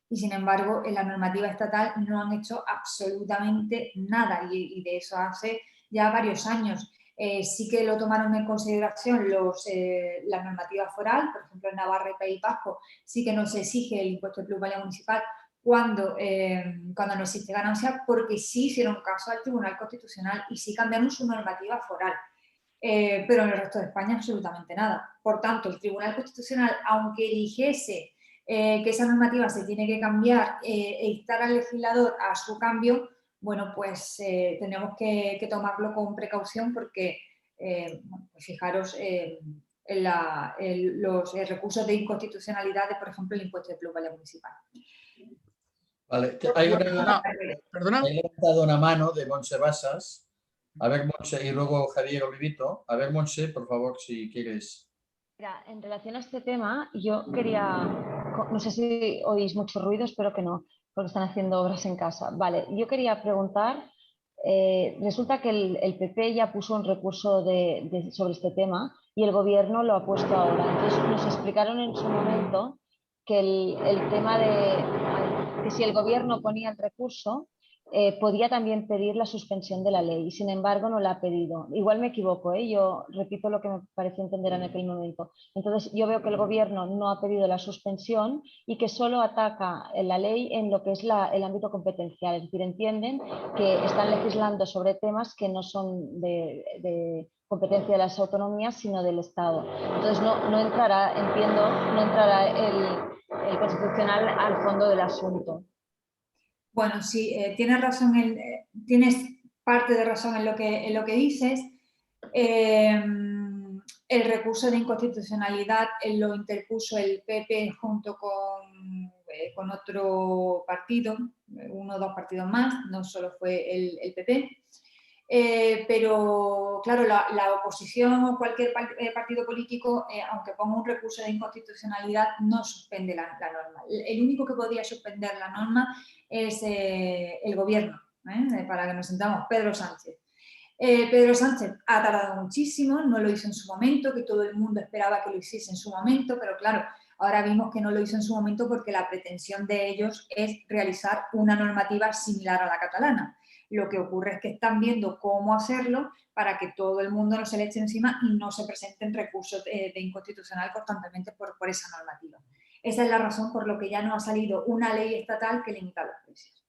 Y sin embargo, en la normativa estatal no han hecho absolutamente nada y de eso hace ya varios años. Sí que lo tomaron en consideración la normativa foral, por ejemplo en Navarra y País Vasco sí que no se exige el impuesto de plusvalía municipal cuando no existe ganancia, porque sí hicieron caso al Tribunal Constitucional y sí cambiaron su normativa foral. Pero en el resto de España absolutamente nada. Por tanto, el Tribunal Constitucional, aunque dijese que esa normativa se tiene que cambiar e instar al legislador a su cambio, bueno, pues tenemos que tomarlo con precaución porque, bueno, pues fijaros en los recursos de inconstitucionalidad de, por ejemplo, el impuesto de plusvalía municipal. Vale, Perdona. he levantado una mano de Montse Basas A ver, Monse, y luego Javier Olivito. A ver, Monse, por favor, si quieres. Mira, en relación a este tema, yo quería, no sé si oís mucho ruido, espero que no, porque están haciendo obras en casa. Vale, yo quería preguntar, resulta que el PP ya puso un recurso sobre este tema y el gobierno lo ha puesto ahora. Entonces nos explicaron en su momento que el tema que si el gobierno ponía el recurso, podía también pedir la suspensión de la ley y sin embargo no la ha pedido. Igual me equivoco, ¿eh? Yo repito lo que me pareció entender en aquel momento. Entonces yo veo que el gobierno no ha pedido la suspensión y que solo ataca la ley en lo que es el ámbito competencial. Es decir, entienden que están legislando sobre temas que no son de competencia de las autonomías, sino del Estado. Entonces no entrará, entiendo, no entrará el Constitucional al fondo del asunto. Bueno, sí, tienes razón, tienes parte de razón en lo que dices. El recurso de inconstitucionalidad lo interpuso el PP junto con otro partido, uno o dos partidos más, no solo fue el PP. Pero, claro, la oposición o cualquier partido político, aunque ponga un recurso de inconstitucionalidad, no suspende la norma. El único que podría suspender la norma es el gobierno, para que nos sentamos, Pedro Sánchez. Pedro Sánchez ha tardado muchísimo, no lo hizo en su momento, que todo el mundo esperaba que lo hiciese en su momento, pero claro, ahora vimos que no lo hizo en su momento porque la pretensión de ellos es realizar una normativa similar a la catalana. Lo que ocurre es que están viendo cómo hacerlo para que todo el mundo no se le eche encima y no se presenten recursos de inconstitucional constantemente por esa normativa. Esa es la razón por la que ya no ha salido una ley estatal que limita los precios.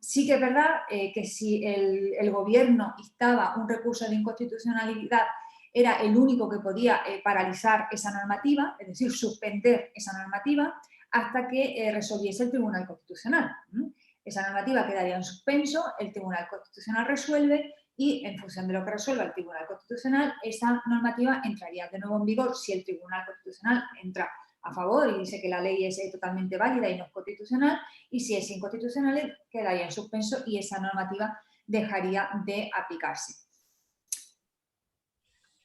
Sí que es verdad que si el gobierno instaba un recurso de inconstitucionalidad, era el único que podía paralizar esa normativa, es decir, suspender esa normativa hasta que resolviese el Tribunal Constitucional. Esa normativa quedaría en suspenso, el Tribunal Constitucional resuelve y en función de lo que resuelva el Tribunal Constitucional, esa normativa entraría de nuevo en vigor si el Tribunal Constitucional entra a favor y dice que la ley es totalmente válida y no es constitucional, y si es inconstitucional quedaría en suspenso y esa normativa dejaría de aplicarse.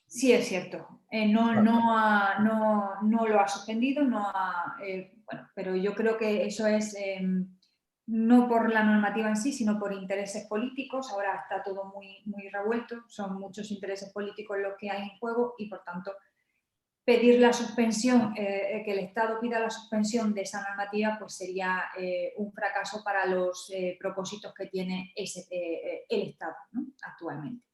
Sí, es cierto, no lo ha suspendido, bueno, pero yo creo que eso es no por la normativa en sí, sino por intereses políticos. Ahora está todo muy, muy revuelto, son muchos intereses políticos los que hay en juego y por tanto pedir la suspensión, que el Estado pida la suspensión de esa normativa, pues sería un fracaso para los propósitos que tiene el Estado, ¿no? Actualmente.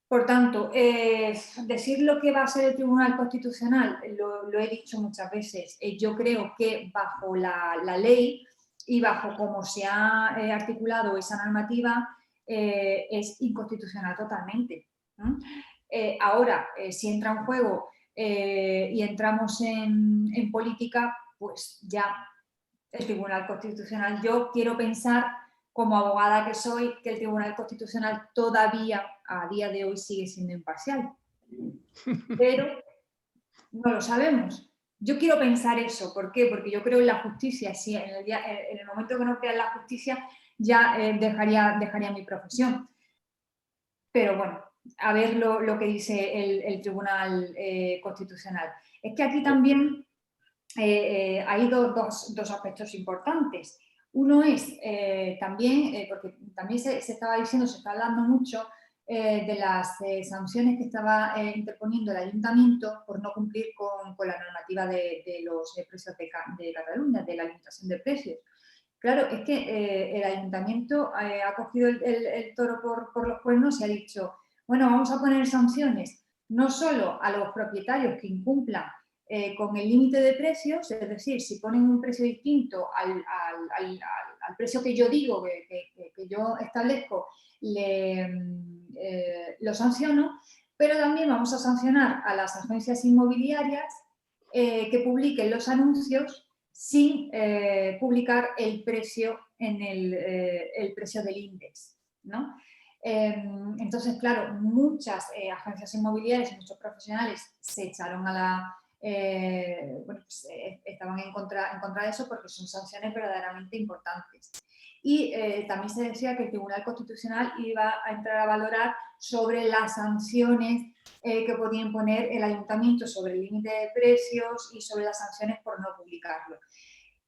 Por tanto, decir lo que va a ser el Tribunal Constitucional, lo he dicho muchas veces, yo creo que bajo la ley y bajo cómo se ha articulado esa normativa, es inconstitucional totalmente, ¿no? Ahora, si entra en juego y entramos en política, pues ya el Tribunal Constitucional, yo quiero pensar como abogada que soy, que el Tribunal Constitucional todavía a día de hoy sigue siendo imparcial, pero no lo sabemos. Yo quiero pensar eso, ¿por qué? Porque yo creo en la justicia, sí, en el momento que no crea en la justicia ya dejaría mi profesión. Pero bueno, a ver lo que dice el Tribunal Constitucional. Es que aquí también hay dos aspectos importantes. Uno es también, porque también se estaba diciendo, se está hablando mucho de las sanciones que estaba interponiendo el Ayuntamiento por no cumplir con la normativa de los precios de Cataluña, de la limitación de precios. Claro, es que el Ayuntamiento ha cogido el toro por los cuernos y ha dicho, bueno, vamos a poner sanciones no solo a los propietarios que incumplan con el límite de precios, es decir, si ponen un precio distinto al precio que yo digo, que yo establezco, lo sanciono, pero también vamos a sancionar a las agencias inmobiliarias que publiquen los anuncios sin publicar el precio en el precio del índice, ¿no? Entonces, claro, muchas agencias inmobiliarias y muchos profesionales se echaron a la... estaban en contra de eso porque son sanciones verdaderamente importantes. Y también se decía que el Tribunal Constitucional iba a entrar a valorar sobre las sanciones que podía imponer el ayuntamiento sobre el límite de precios y sobre las sanciones por no publicarlo.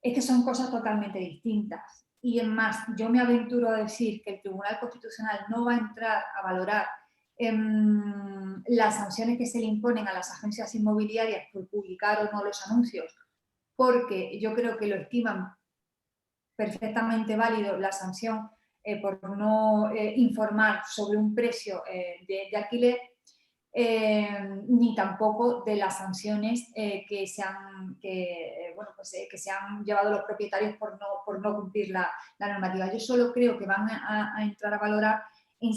Es que son cosas totalmente distintas. Y es más, yo me aventuro a decir que el Tribunal Constitucional no va a entrar a valorar las sanciones que se le imponen a las agencias inmobiliarias por publicar o no los anuncios, porque yo creo que lo estiman perfectamente válido la sanción por no informar sobre un precio de alquiler, ni tampoco de las sanciones que se han llevado los propietarios por no cumplir la normativa. Yo solo creo que van a entrar a valorar en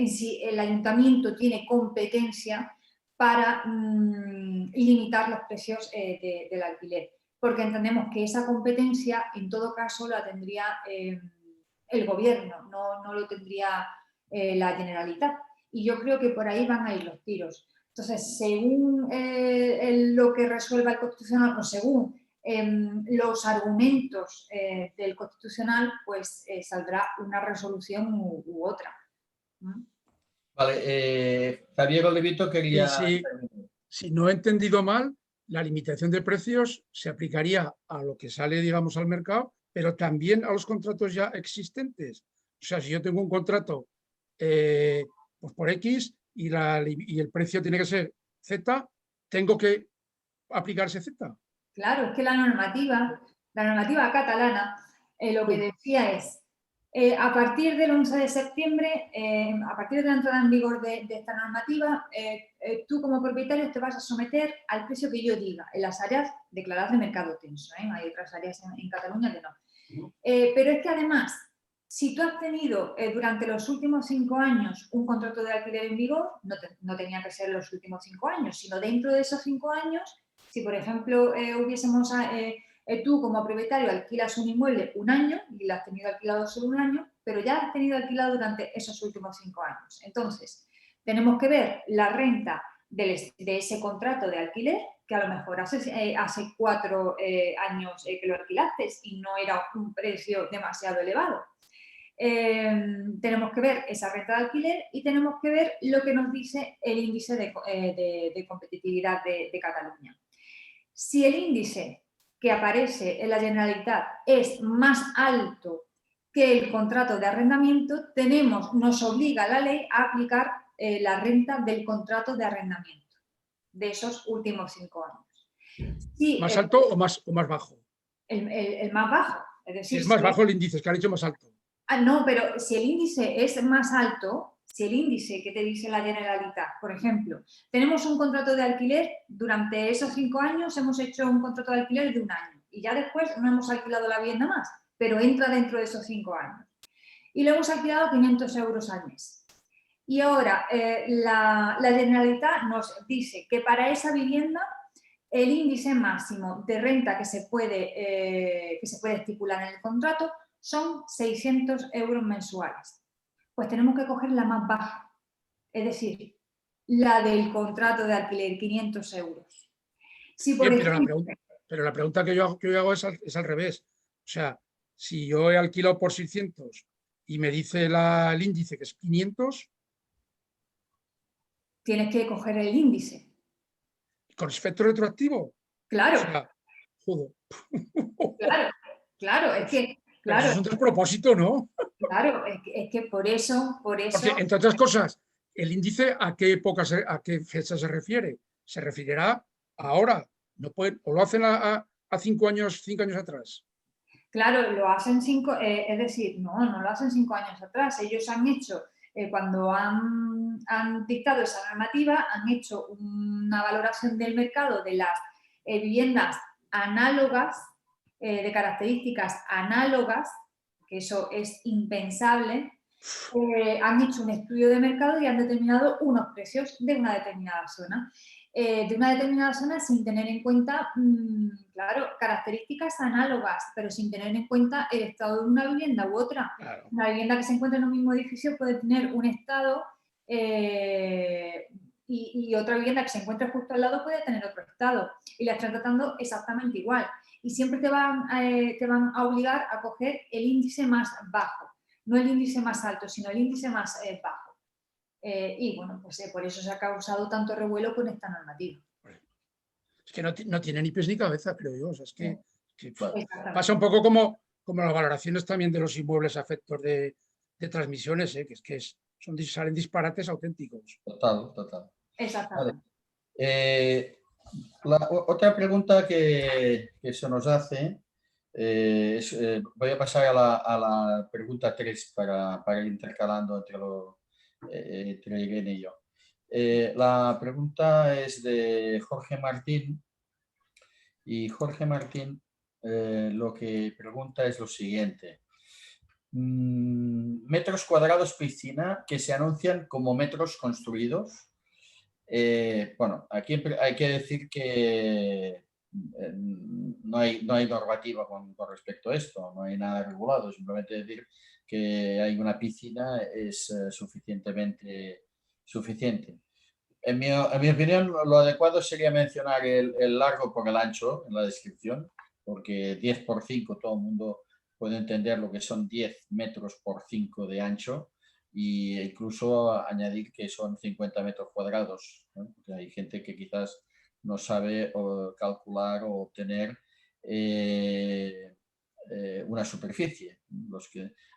si el ayuntamiento tiene competencia para limitar los precios del alquiler, porque entendemos que esa competencia en todo caso la tendría el gobierno, no lo tendría la Generalitat. Y yo creo que por ahí van a ir los tiros. Entonces, según lo que resuelva el Constitucional o según los argumentos del Constitucional, pues saldrá una resolución u otra. Vale, Javier Olivito quería... Si no he entendido mal, la limitación de precios se aplicaría a lo que sale, digamos, al mercado, pero también a los contratos ya existentes. O sea, si yo tengo un contrato pues por X y el precio tiene que ser Z, tengo que aplicarse Z. Claro, es que la normativa catalana lo que decía es, a partir del 11 de septiembre, a partir de la entrada en vigor de esta normativa, tú como propietario te vas a someter al precio que yo diga en las áreas declaradas de mercado tenso. Hay otras áreas en Cataluña que no. Pero es que además, si tú has tenido durante los últimos 5 años un contrato de alquiler en vigor, no tenía que ser los últimos 5 años, sino dentro de esos 5 años, si por ejemplo hubiésemos... tú como propietario alquilas un inmueble un año y lo has tenido alquilado solo un año, pero ya has tenido alquilado durante esos últimos 5 años. Entonces, tenemos que ver la renta de ese contrato de alquiler, que a lo mejor hace 4 años que lo alquilaste y no era un precio demasiado elevado. Tenemos que ver esa renta de alquiler y tenemos que ver lo que nos dice el índice de competitividad de Cataluña. Si el índice que aparece en la Generalitat es más alto que el contrato de arrendamiento, nos obliga la ley a aplicar la renta del contrato de arrendamiento de esos últimos 5 años. ¿Más alto o más bajo? El más bajo. Es decir, es más bajo el índice, es que han hecho más alto. No, pero si el índice es más alto, si el índice que te dice la Generalitat, por ejemplo, tenemos un contrato de alquiler, durante esos 5 años hemos hecho un contrato de alquiler de 1 año y ya después no hemos alquilado la vivienda más, pero entra dentro de esos 5 años. Y lo hemos alquilado 500 euros al mes. Y ahora la Generalitat nos dice que para esa vivienda el índice máximo de renta que se puede estipular en el contrato son 600 euros mensuales. Pues tenemos que coger la más baja, es decir, la del contrato de alquiler, 500 euros. Si por Bien, ejemplo, pero la pregunta que yo hago es al revés. O sea, si yo he alquilado por 600 y me dice el índice que es 500... Tienes que coger el índice. ¿Con efecto retroactivo? Claro. O sea, joder. Claro, es que... Pero eso es un despropósito, ¿no? Claro, es que por eso... Porque, entre otras cosas, el índice ¿a qué fecha se refiere? Se referirá ahora. No pueden, o lo hacen a 5 años atrás. Claro, lo hacen es decir, no lo hacen 5 años atrás. Ellos han hecho, cuando han dictado esa normativa, han hecho una valoración del mercado de las viviendas análogas, de características análogas, que eso es impensable. Han hecho un estudio de mercado y han determinado unos precios de una determinada zona. Sin tener en cuenta, claro, características análogas, pero sin tener en cuenta el estado de una vivienda u otra. Claro. Una vivienda que se encuentra en un mismo edificio puede tener un estado y otra vivienda que se encuentra justo al lado puede tener otro estado y la están tratando exactamente igual. y siempre te van a obligar a coger el índice más bajo, no el índice más alto, sino el índice más bajo. Y bueno, pues por eso se ha causado tanto revuelo con esta normativa. Es que no tiene ni pies ni cabeza, creo yo. O sea, es que Vale. pasa un poco como las valoraciones también de los inmuebles a efectos de transmisiones, que salen disparates auténticos. Total, total. Exactamente. Vale. Otra pregunta que se nos hace voy a pasar a la pregunta 3 para ir intercalando entre Irene y yo. La pregunta es de Jorge Martín y Jorge Martín lo que pregunta es lo siguiente. Metros cuadrados piscina que se anuncian como metros construidos. Bueno, aquí hay que decir que no hay normativa con respecto a esto, no hay nada regulado, simplemente decir que hay una piscina es suficiente. En mi opinión, lo adecuado sería mencionar el largo por el ancho en la descripción, porque 10 por 5 todo el mundo puede entender lo que son 10 metros por 5 de ancho, e incluso añadir que son 50 metros cuadrados, ¿no? Porque hay gente que quizás no sabe calcular o obtener una superficie.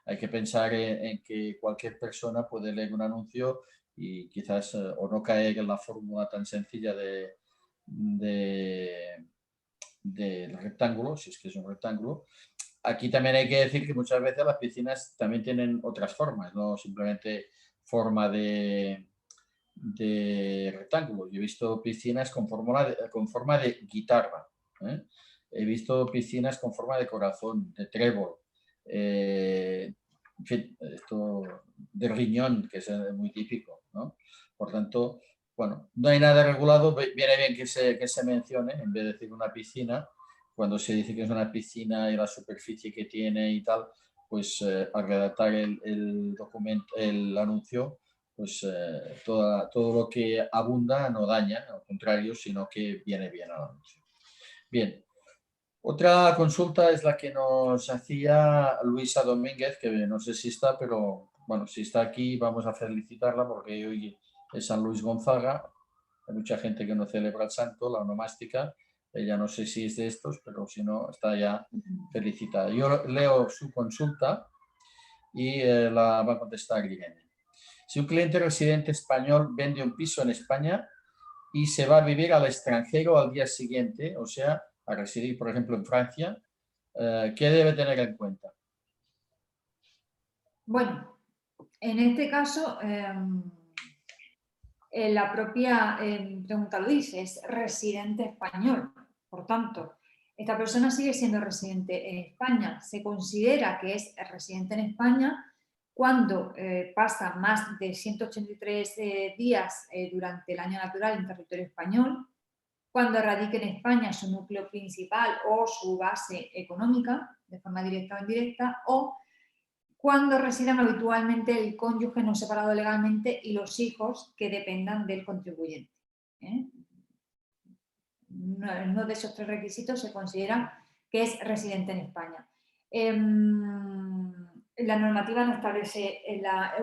Hay que pensar en que cualquier persona puede leer un anuncio y quizás o no caer en la fórmula tan sencilla del rectángulo, si es que es un rectángulo. Aquí también hay que decir que muchas veces las piscinas también tienen otras formas, no simplemente forma de rectángulo. Yo he visto piscinas con forma de guitarra, ¿eh? He visto piscinas con forma de corazón, de trébol, en fin, esto de riñón, que es muy típico, ¿no? Por tanto, bueno, no hay nada regulado, viene bien que se mencione, en vez de decir una piscina, cuando se dice que es una piscina y la superficie que tiene y tal, pues al redactar el documento, el anuncio, pues todo lo que abunda no daña, al contrario, sino que viene bien al anuncio. Bien. Otra consulta es la que nos hacía Luisa Domínguez, que no sé si está, pero bueno, si está aquí vamos a felicitarla porque hoy es San Luis Gonzaga. Hay mucha gente que no celebra el santo, la onomástica. Ella no sé si es de estos, pero si no, está ya felicitada. Yo leo su consulta y la va a contestar Irene. Si un cliente residente español vende un piso en España y se va a vivir al extranjero al día siguiente, o sea, a residir, por ejemplo, en Francia, ¿qué debe tener en cuenta? Bueno, en este caso, la propia pregunta lo dice, es residente español. Por tanto, esta persona sigue siendo residente en España. Se considera que es residente en España cuando pasa más de 183 días durante el año natural en territorio español, cuando radique en España su núcleo principal o su base económica, de forma directa o indirecta, o cuando residan habitualmente el cónyuge no separado legalmente y los hijos que dependan del contribuyente. Uno de esos 3 requisitos se considera que es residente en España. La normativa no establece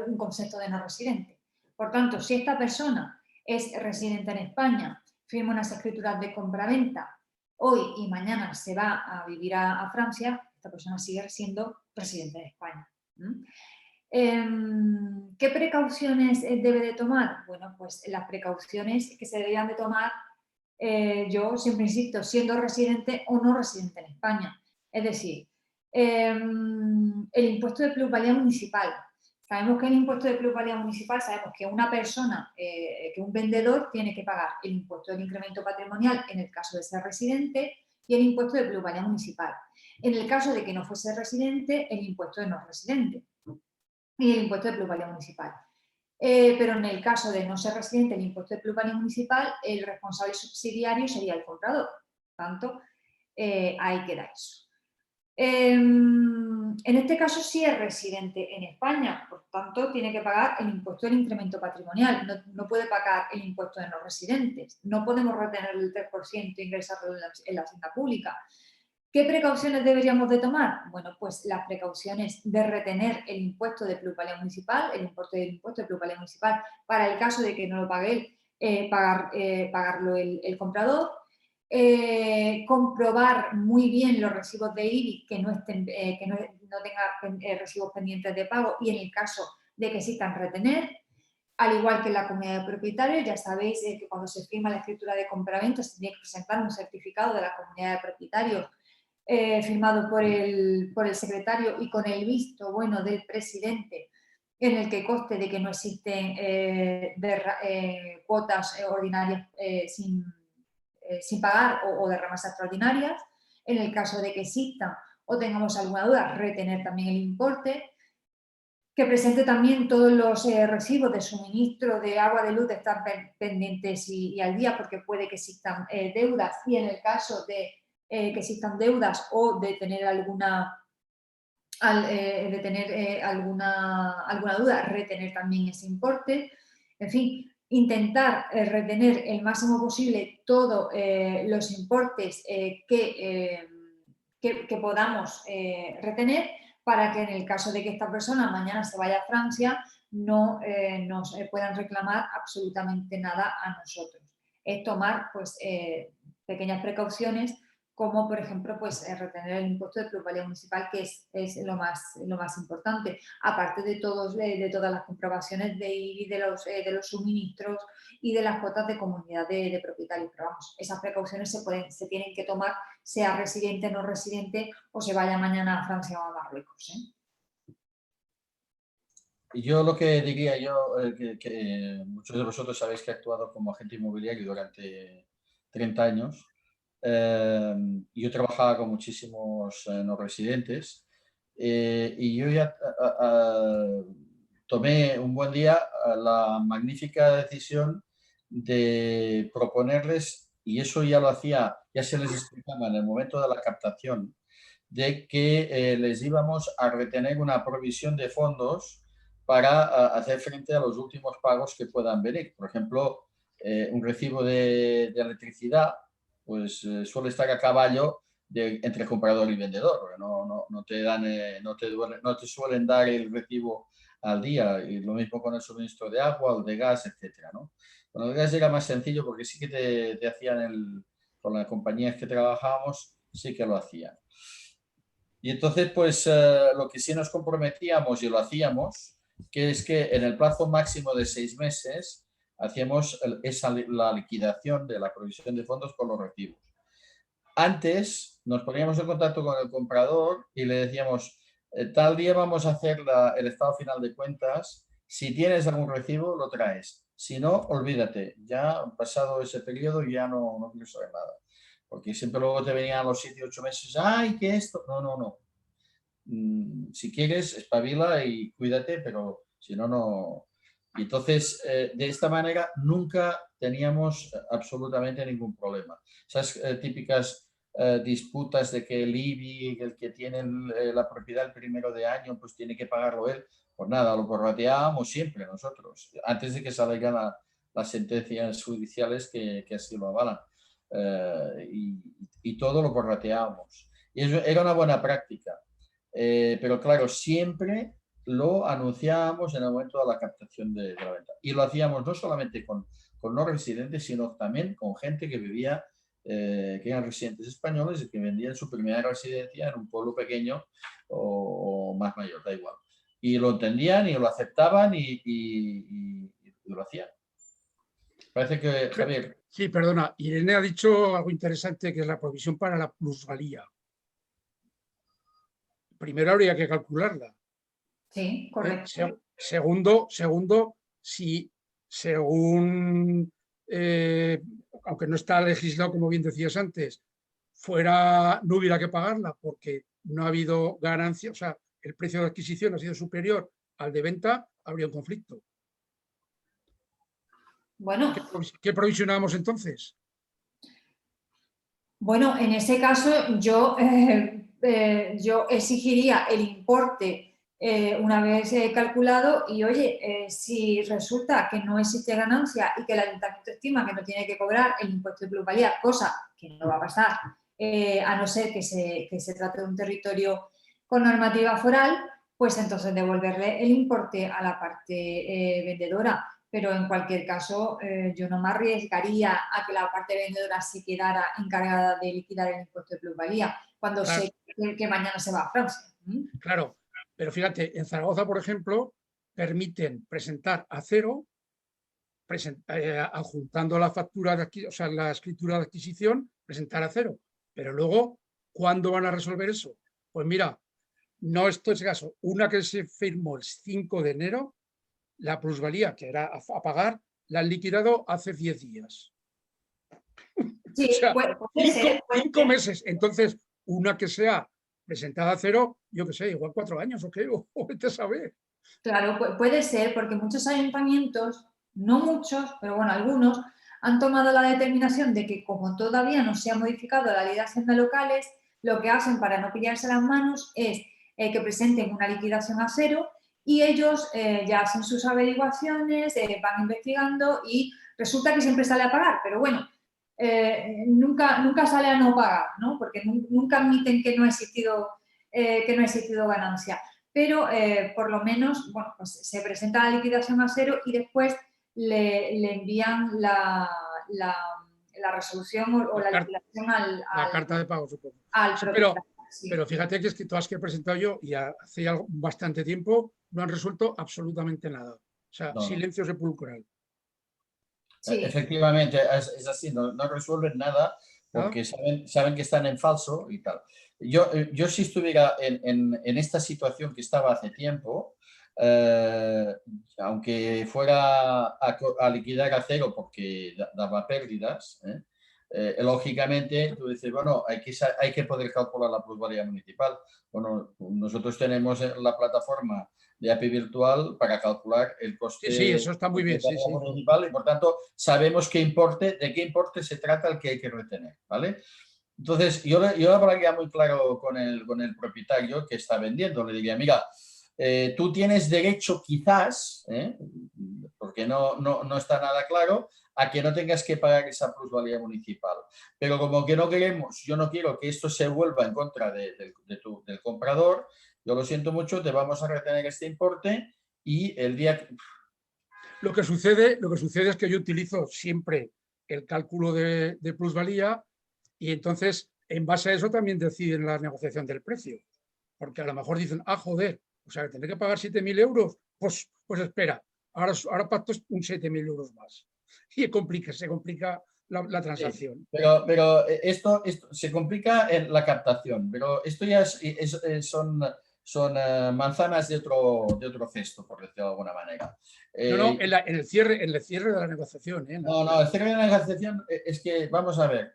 un concepto de no residente. Por tanto, si esta persona es residente en España, firma unas escrituras de compraventa, hoy y mañana se va a vivir a Francia, esta persona sigue siendo residente en España. ¿Qué precauciones debe de tomar? Bueno, pues las precauciones que se deberían de tomar, yo siempre insisto, siendo residente o no residente en España. Es decir, el impuesto de plusvalía municipal. Sabemos que el impuesto de plusvalía municipal, sabemos que una persona, que un vendedor tiene que pagar el impuesto del incremento patrimonial en el caso de ser residente y el impuesto de plusvalía municipal. En el caso de que no fuese residente, el impuesto de no residente y el impuesto de plusvalía municipal. Pero en el caso de no ser residente, el impuesto de plusvalía municipal, el responsable subsidiario sería el comprador. Por tanto, ahí queda eso. En este caso sí es residente en España, por tanto tiene que pagar el impuesto del incremento patrimonial, no puede pagar el impuesto de no residentes, no podemos retener el 3% e ingresarlo en la hacienda pública. ¿Qué precauciones deberíamos de tomar? Bueno, pues las precauciones de retener el impuesto de plusvalía municipal, el importe del impuesto de plusvalía municipal, para el caso de que no lo pague él, pagarlo el comprador. Comprobar muy bien los recibos de IBI que no tengan recibos pendientes de pago y en el caso de que existan retener. Al igual que en la comunidad de propietarios, ya sabéis que cuando se firma la escritura de compraventa se tiene que presentar un certificado de la comunidad de propietarios firmado por el secretario y con el visto bueno del presidente, en el que conste de que no existen cuotas ordinarias sin pagar o derramas extraordinarias. En el caso de que existan o tengamos alguna duda, retener también el importe. Que presente también todos los recibos de suministro de agua, de luz, de estar pendientes y al día, porque puede que existan deudas, y en el caso de que existan deudas o de tener alguna duda, retener también ese importe. En fin, intentar retener el máximo posible todos los importes que podamos retener, para que en el caso de que esta persona mañana se vaya a Francia no nos puedan reclamar absolutamente nada a nosotros. Es tomar pues, pequeñas precauciones, como por ejemplo pues, retener el impuesto de plusvalía municipal, que es lo más importante, aparte de todas las comprobaciones de IBI, de los suministros y de las cuotas de comunidad de propietarios. Pero vamos, esas precauciones se tienen que tomar, sea residente, no residente, o se vaya mañana a Francia o a Marruecos. Y yo lo que diría que muchos de vosotros sabéis que he actuado como agente inmobiliario durante 30 años. Yo trabajaba con muchísimos no residentes y yo ya tomé un buen día la magnífica decisión de proponerles, y eso ya lo hacía, ya se les explicaba en el momento de la captación, de que les íbamos a retener una provisión de fondos para hacer frente a los últimos pagos que puedan venir. Por ejemplo, un recibo de electricidad pues suele estar a caballo entre comprador y vendedor. No te suelen dar el recibo al día, y lo mismo con el suministro de agua o de gas, etcétera, ¿no? Con el gas era más sencillo, porque sí que te hacían con las compañías que trabajábamos, sí que lo hacían. Y entonces, pues lo que sí nos comprometíamos y lo hacíamos, que es que en el plazo máximo de 6 meses hacíamos la liquidación de la provisión de fondos por los recibos. Antes nos poníamos en contacto con el comprador y le decíamos, tal día vamos a hacer el estado final de cuentas, si tienes algún recibo lo traes, si no, olvídate, ya pasado ese periodo ya no quiero saber nada. Porque siempre luego te venían a los 7 u 8 meses, ¡ay, qué esto! No. Si quieres, espabila y cuídate, pero si no, no. Y entonces, de esta manera, nunca teníamos absolutamente ningún problema. Esas típicas disputas de que el IBI, el que tiene la propiedad el primero de año, pues tiene que pagarlo él, pues nada, lo prorrateábamos siempre nosotros, antes de que salgan las sentencias judiciales que así lo avalan. Y todo lo prorrateábamos. Y eso era una buena práctica. Pero claro, siempre lo anunciábamos en el momento de la captación de la venta. Y lo hacíamos no solamente con no residentes, sino también con gente que vivía, que eran residentes españoles y que vendían su primera residencia en un pueblo pequeño o más mayor, da igual. Y lo entendían y lo aceptaban y lo hacían. Parece que, Javier... Sí, perdona. Irene ha dicho algo interesante, que es la provisión para la plusvalía. Primero habría que calcularla. Sí, correcto. Segundo, si según, aunque no está legislado, como bien decías antes, no hubiera que pagarla porque no ha habido ganancia, o sea, el precio de adquisición ha sido superior al de venta, habría un conflicto. Bueno, ¿Qué provisionamos entonces? Bueno, en ese caso yo exigiría el importe una vez calculado y, oye, si resulta que no existe ganancia y que el ayuntamiento estima que no tiene que cobrar el impuesto de plusvalía, cosa que no va a pasar, a no ser que se trate de un territorio con normativa foral, pues entonces devolverle el importe a la parte vendedora. Pero en cualquier caso, yo no me arriesgaría a que la parte vendedora se quedara encargada de liquidar el impuesto de plusvalía cuando Claro. sé que mañana se va a Francia. Claro, pero fíjate, en Zaragoza, por ejemplo, permiten presentar a cero, adjuntando la factura de aquí, o sea, la escritura de adquisición, presentar a cero. Pero luego, ¿cuándo van a resolver eso? Pues mira, no esto es caso. Una que se firmó el 5 de enero, la plusvalía que era a pagar, la han liquidado hace 10 días. Sí, O sea, puede cinco ser. meses. Entonces, una que sea presentada a cero, yo qué sé, igual 4 años o qué, o vete a saber. Claro, puede ser, porque muchos ayuntamientos, no muchos, pero bueno, algunos, han tomado la determinación de que como todavía no se ha modificado la ley de hacienda locales, lo que hacen para no pillarse las manos es que presenten una liquidación a cero y ellos ya hacen sus averiguaciones, van investigando y resulta que siempre sale a pagar, pero bueno, nunca sale a no pagar, ¿no? Porque nunca admiten que no ha existido ganancia. Pero por lo menos, bueno, pues se presenta la liquidación a cero y después le envían la resolución o la liquidación la carta de pago, supongo. al Sí, propietario. pero fíjate que es que todas que he presentado yo y hace bastante tiempo no han resuelto absolutamente nada. O sea, No. silencio sepulcral. Sí. Efectivamente, es así, no resuelven nada porque saben que están en falso y tal. Yo si estuviera en esta situación que estaba hace tiempo, aunque fuera a liquidar a cero porque daba pérdidas, lógicamente tú dices, bueno, hay que poder calcular la plusvalía municipal. Bueno, nosotros tenemos la plataforma de API virtual para calcular el coste Sí, eso está muy bien, sí. municipal y por tanto sabemos de qué importe se trata el que hay que retener, ¿vale? Entonces yo hablaría muy claro con el propietario que está vendiendo, le diría, mira, tú tienes derecho quizás, porque no está nada claro, a que no tengas que pagar esa plusvalía municipal. Pero como que yo no quiero que esto se vuelva en contra del comprador, yo lo siento mucho, te vamos a retener este importe y el día... Lo que sucede es que yo utilizo siempre el cálculo de plusvalía y entonces en base a eso también deciden la negociación del precio. Porque a lo mejor dicen, joder, o sea, que tendré que pagar 7.000 euros, pues espera, ahora pacto un 7.000 euros más. Y se complica la transacción. Sí, pero esto se complica en la captación, pero esto ya son manzanas de otro cesto, por decirlo de alguna manera. No, en el cierre de la negociación. No, el cierre de la negociación es que, vamos a ver,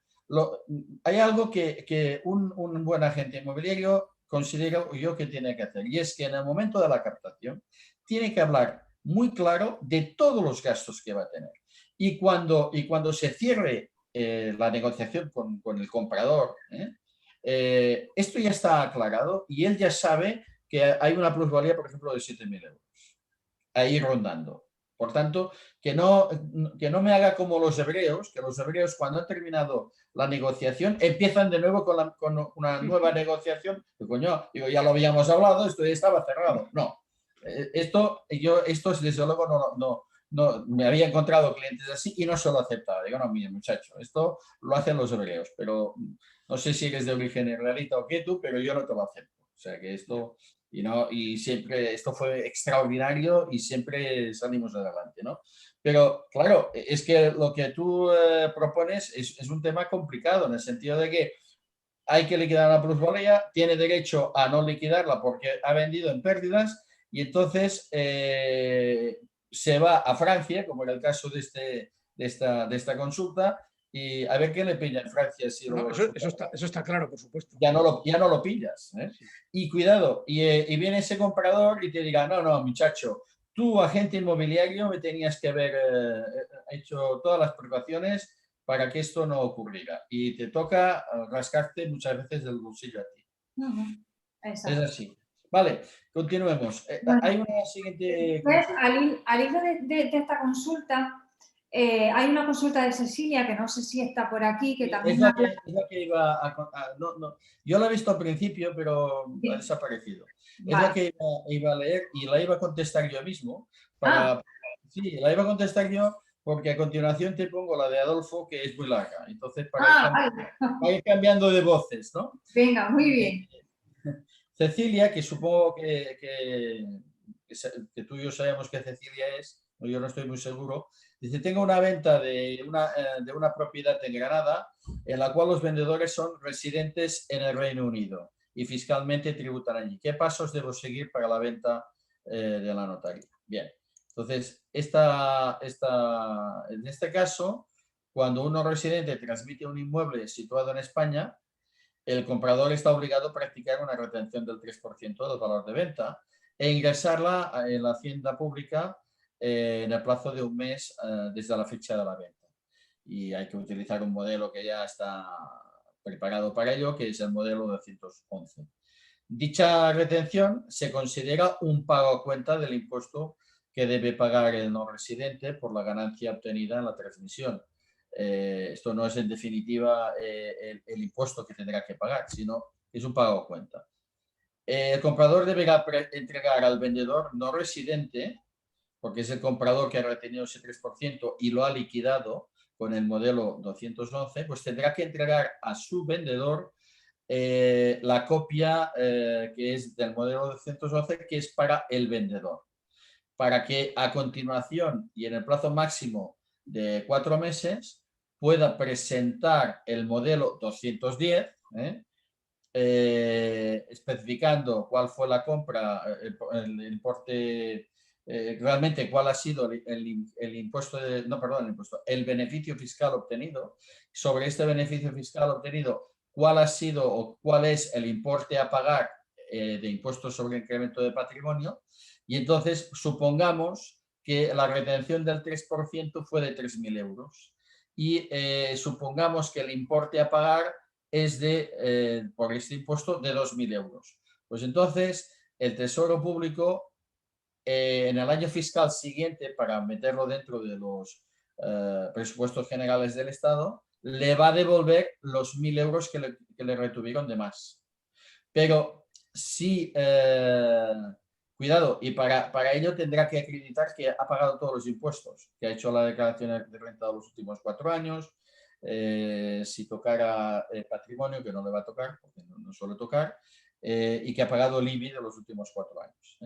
hay algo que un buen agente inmobiliario considero yo que tiene que hacer, y es que en el momento de la captación tiene que hablar muy claro de todos los gastos que va a tener. Y cuando se cierre la negociación con el comprador, esto ya está aclarado y él ya sabe que hay una plusvalía, por ejemplo, de 7.000 euros ahí rondando. Por tanto, que no me haga como los hebreos, que los hebreos cuando han terminado la negociación empiezan de nuevo con una nueva negociación. Y coño, digo, ya lo habíamos hablado, esto ya estaba cerrado. No, esto desde luego no me había encontrado clientes así y no se lo aceptaba. Digo, no, mire muchacho, esto lo hacen los hebreos, pero no sé si eres de origen israelita o qué tú, pero yo no te lo acepto. O sea que esto... Y siempre esto fue extraordinario y siempre salimos adelante, ¿no? Pero claro, es que lo que tú propones es un tema complicado en el sentido de que hay que liquidar la plusvalía, tiene derecho a no liquidarla porque ha vendido en pérdidas y entonces se va a Francia, como era el caso de esta consulta, y a ver qué le pilla en Francia. Si eso está claro, por supuesto. Ya no lo pillas. Sí. Y cuidado, y viene ese comprador y te diga, no, muchacho, tú, agente inmobiliario, me tenías que haber hecho todas las precauciones para que esto no ocurriera. Y te toca rascarte muchas veces del bolsillo a ti. Es así. Vale, continuemos. Bueno, hay una siguiente... Al hilo de esta consulta, Hay una consulta de Cecilia, que no sé si está por aquí, que también... Es la que iba no, yo la he visto al principio, pero Bien. ha desaparecido. Es Vale. la que iba a leer y la iba a contestar yo mismo. Ah. Sí, la iba a contestar yo porque a continuación te pongo la de Adolfo, que es muy larga. Entonces, para ir cambiando de voces, ¿no? Venga, muy bien. Cecilia, que supongo que tú y yo sabemos que Cecilia es, o yo no estoy muy seguro, dice, tengo una venta de una propiedad en Granada en la cual los vendedores son residentes en el Reino Unido y fiscalmente tributan allí. ¿Qué pasos debo seguir para la venta de la notaría? Bien, entonces, en este caso, cuando uno residente transmite un inmueble situado en España, el comprador está obligado a practicar una retención del 3% del valor de venta e ingresarla en la hacienda pública en el plazo de un mes desde la fecha de la venta. Y hay que utilizar un modelo que ya está preparado para ello, que es el modelo 211. Dicha retención se considera un pago a cuenta del impuesto que debe pagar el no residente por la ganancia obtenida en la transmisión. Esto no es en definitiva el impuesto que tendrá que pagar, sino es un pago a cuenta. El comprador deberá entregar al vendedor no residente, porque es el comprador que ha retenido ese 3% y lo ha liquidado con el modelo 211, pues tendrá que entregar a su vendedor la copia que es del modelo 211, que es para el vendedor, para que a continuación y en el plazo máximo de 4 meses pueda presentar el modelo 210, especificando cuál fue la compra, el importe, realmente cuál ha sido el impuesto, el beneficio fiscal obtenido. Sobre este beneficio fiscal obtenido, cuál ha sido o cuál es el importe a pagar de impuestos sobre incremento de patrimonio. Y entonces supongamos que la retención del 3% fue de 3.000 euros. Y supongamos que el importe a pagar es por este impuesto de 2.000 euros. Pues entonces el Tesoro Público en el año fiscal siguiente, para meterlo dentro de los presupuestos generales del Estado, le va a devolver los 1.000 euros que le retuvieron de más. Pero sí, cuidado, y para ello tendrá que acreditar que ha pagado todos los impuestos, que ha hecho la declaración de renta de los últimos 4 años, si tocara patrimonio, que no le va a tocar, porque no suele tocar, y que ha pagado el IBI de los últimos 4 años.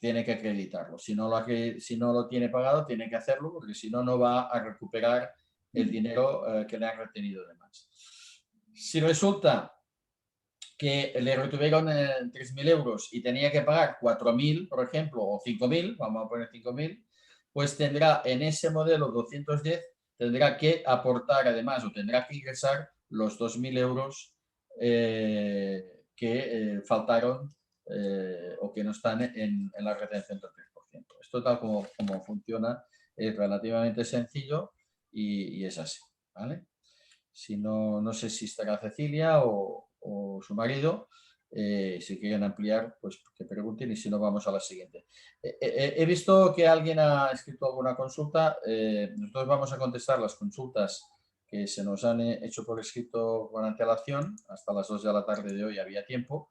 Tiene que acreditarlo. Si no lo tiene pagado, tiene que hacerlo, porque si no, no va a recuperar el dinero que le han retenido de más. Si resulta que le retuvieron 3.000 euros y tenía que pagar 4.000, por ejemplo, o 5.000, vamos a poner 5.000, pues tendrá en ese modelo 210, tendrá que aportar además o tendrá que ingresar los 2.000 euros que faltaron o que no están en la retención del 3%. Esto tal como funciona es relativamente sencillo y es así, ¿vale? Si no sé si estará Cecilia o su marido. Si quieren ampliar, pues que pregunten y si no, vamos a la siguiente. He visto que alguien ha escrito alguna consulta. Nosotros vamos a contestar las consultas que se nos han hecho por escrito con antelación. Hasta las 2 de la tarde de hoy había tiempo.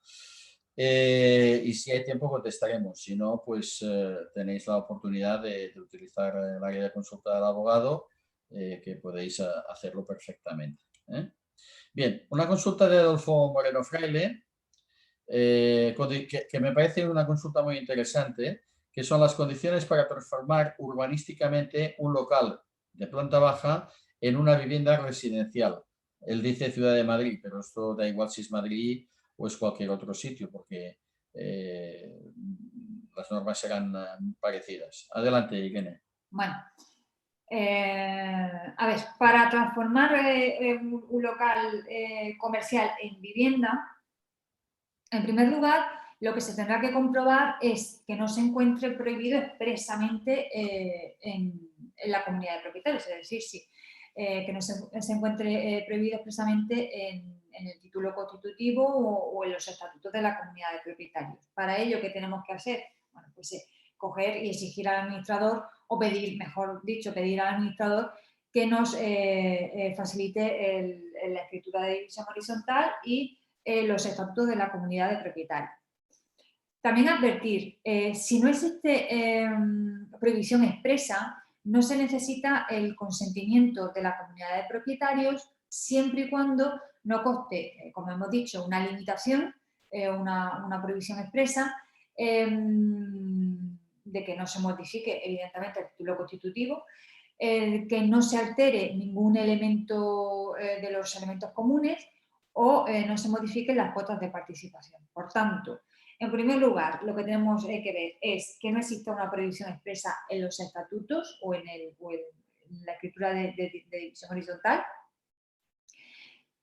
Y si hay tiempo, contestaremos. Si no, pues tenéis la oportunidad de utilizar el área de consulta del abogado, que podéis hacerlo perfectamente. Bien, una consulta de Adolfo Moreno Fraile, que me parece una consulta muy interesante, que son las condiciones para transformar urbanísticamente un local de planta baja en una vivienda residencial. Él dice Ciudad de Madrid, pero esto da igual si es Madrid o es cualquier otro sitio, porque las normas serán parecidas. Adelante, Irene. Bueno, a ver, para transformar un local comercial en vivienda, en primer lugar, lo que se tendrá que comprobar es que no se encuentre prohibido expresamente en la comunidad de propietarios, es decir, que no se encuentre prohibido expresamente en el título constitutivo o en los estatutos de la comunidad de propietarios. Para ello, ¿qué tenemos que hacer? Bueno, pues coger y exigir al administrador o pedir, mejor dicho, pedir al administrador que nos facilite la escritura de división horizontal y los estatutos de la comunidad de propietarios. También advertir, si no existe prohibición expresa, no se necesita el consentimiento de la comunidad de propietarios siempre y cuando no conste, como hemos dicho, una limitación, una prohibición expresa, de que no se modifique evidentemente el título constitutivo, que no se altere ningún elemento de los elementos comunes o no se modifiquen las cuotas de participación. Por tanto, en primer lugar, lo que tenemos que ver es que no exista una prohibición expresa en los estatutos o en la escritura de división horizontal,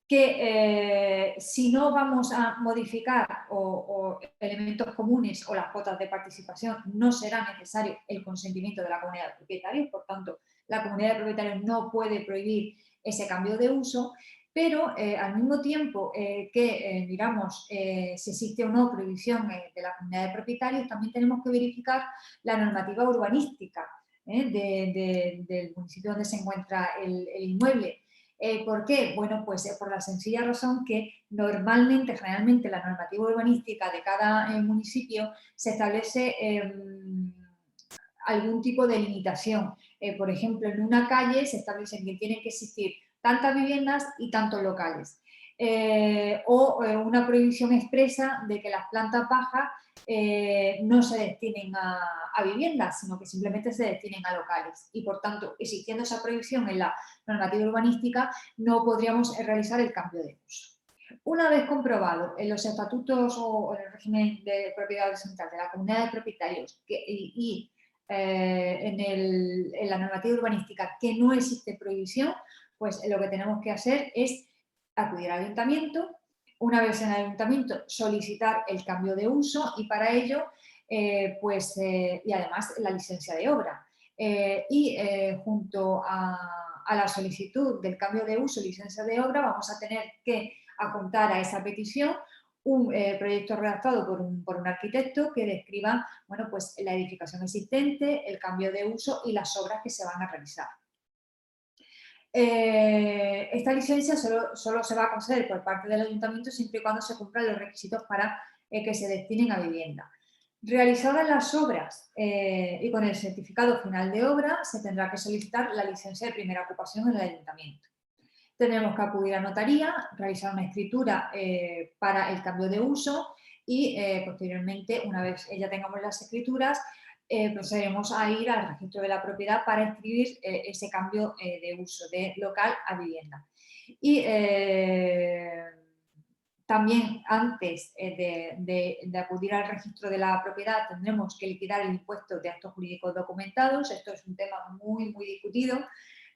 que si no vamos a modificar o elementos comunes o las cuotas de participación, no será necesario el consentimiento de la comunidad de propietarios, por tanto, la comunidad de propietarios no puede prohibir ese cambio de uso, pero al mismo tiempo que miramos si existe o no prohibición de la comunidad de propietarios, también tenemos que verificar la normativa urbanística del municipio donde se encuentra el inmueble. ¿Por qué? Bueno, pues por la sencilla razón que normalmente, generalmente, la normativa urbanística de cada municipio se establece algún tipo de limitación. Por ejemplo, en una calle se establece que tienen que existir tantas viviendas y tantos locales. O una prohibición expresa de que las plantas bajas no se destinen a viviendas, sino que simplemente se destinen a locales. Y por tanto, existiendo esa prohibición en la normativa urbanística, no podríamos realizar el cambio de uso. Una vez comprobado en los estatutos o en el régimen de propiedad horizontal de la comunidad de propietarios en la normativa urbanística que no existe prohibición, pues lo que tenemos que hacer es acudir al ayuntamiento. Una vez en el ayuntamiento, solicitar el cambio de uso y para ello, y además la licencia de obra. Junto a la solicitud del cambio de uso y licencia de obra, vamos a tener que adjuntar a esa petición un proyecto redactado por un arquitecto que describa, bueno, pues la edificación existente, el cambio de uso y las obras que se van a realizar. Esta licencia solo se va a conceder por parte del ayuntamiento siempre y cuando se cumplan los requisitos para que se destinen a vivienda. Realizadas las obras y con el certificado final de obra, se tendrá que solicitar la licencia de primera ocupación en el ayuntamiento. Tendremos que acudir a notaría, realizar una escritura para el cambio de uso y posteriormente, una vez ya tengamos las escrituras, procederemos a ir al registro de la propiedad para inscribir ese cambio de uso de local a vivienda. Y también antes de acudir al registro de la propiedad tendremos que liquidar el impuesto de actos jurídicos documentados. Esto es un tema muy, muy discutido,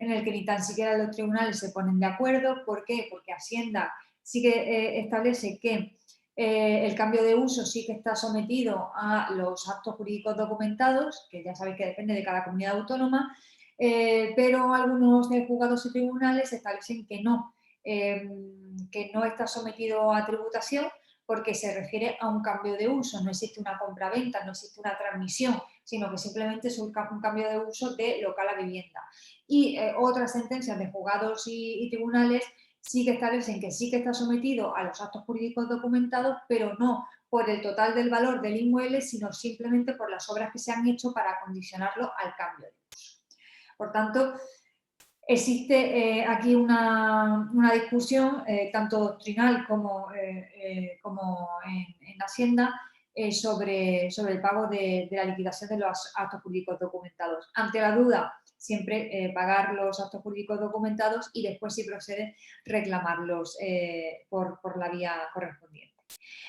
en el que ni tan siquiera los tribunales se ponen de acuerdo. ¿Por qué? Porque Hacienda sí que establece que el cambio de uso sí que está sometido a los actos jurídicos documentados, que ya sabéis que depende de cada comunidad autónoma, pero algunos juzgados y tribunales establecen que no está sometido a tributación porque se refiere a un cambio de uso. No existe una compra-venta, no existe una transmisión, sino que simplemente es un cambio de uso de local a vivienda. Y otras sentencias de juzgados y tribunales sí que establecen que sí que está sometido a los actos jurídicos documentados, pero no por el total del valor del inmueble, sino simplemente por las obras que se han hecho para condicionarlo al cambio de uso. Por tanto, existe aquí una discusión, tanto doctrinal como en Hacienda, sobre el pago de la liquidación de los actos jurídicos documentados. Ante la duda, siempre pagar los actos jurídicos documentados y después, si procede, reclamarlos por la vía correspondiente.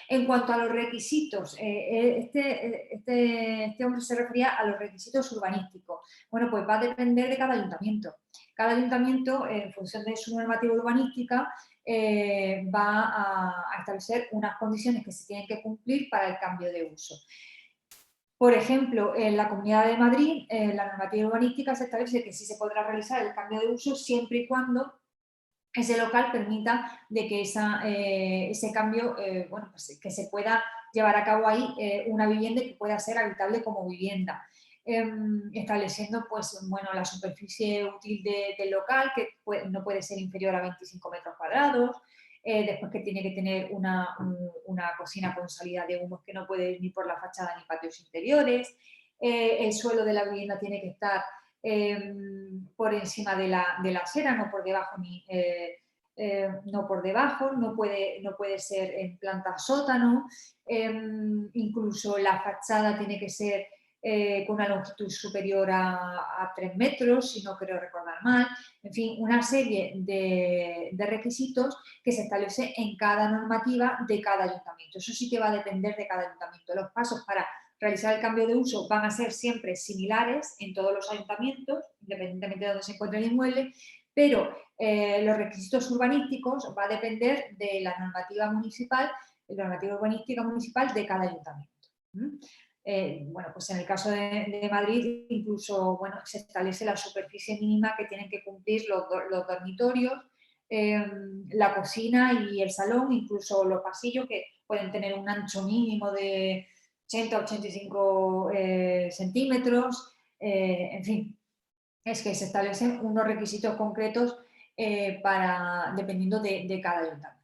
En cuanto a los requisitos, este hombre se refería a los requisitos urbanísticos. Bueno, pues va a depender de cada ayuntamiento. Cada ayuntamiento, en función de su normativa urbanística, va a establecer unas condiciones que se tienen que cumplir para el cambio de uso. Por ejemplo, en la Comunidad de Madrid, la normativa urbanística se establece que sí se podrá realizar el cambio de uso siempre y cuando ese local permita de que ese cambio, pues que se pueda llevar a cabo ahí una vivienda que pueda ser habitable como vivienda. estableciendo pues, bueno, la superficie útil del local, que no puede ser inferior a 25 metros cuadrados, después que tiene que tener una cocina con salida de humos que no puede ir ni por la fachada ni patios interiores, el suelo de la vivienda tiene que estar por encima de la acera, no por debajo no puede ser en planta sótano, incluso la fachada tiene que ser con una longitud superior a 3 metros, si no creo recordar mal. En fin, una serie de requisitos que se establece en cada normativa de cada ayuntamiento. Eso sí que va a depender de cada ayuntamiento. Los pasos para realizar el cambio de uso van a ser siempre similares en todos los ayuntamientos, independientemente de dónde se encuentre el inmueble, pero los requisitos urbanísticos va a depender de la normativa urbanística municipal de cada ayuntamiento. Bueno, pues en el caso de Madrid incluso, bueno, se establece la superficie mínima que tienen que cumplir los dormitorios, la cocina y el salón, incluso los pasillos, que pueden tener un ancho mínimo de 80-85 centímetros, en fin, es que se establecen unos requisitos concretos dependiendo de cada ayuntamiento.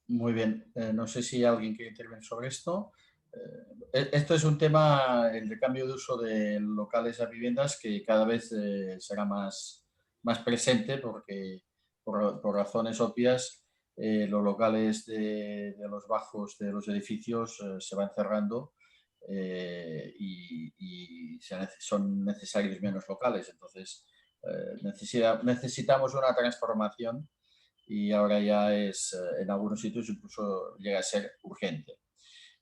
Muy bien, no sé si alguien quiere intervenir sobre esto. Esto es un tema, el de cambio de uso de locales a viviendas, que cada vez será más presente porque por razones obvias los locales de los bajos de los edificios se van cerrando y son necesarios menos locales. Entonces necesitamos una transformación y ahora ya es, en algunos sitios incluso llega a ser urgente.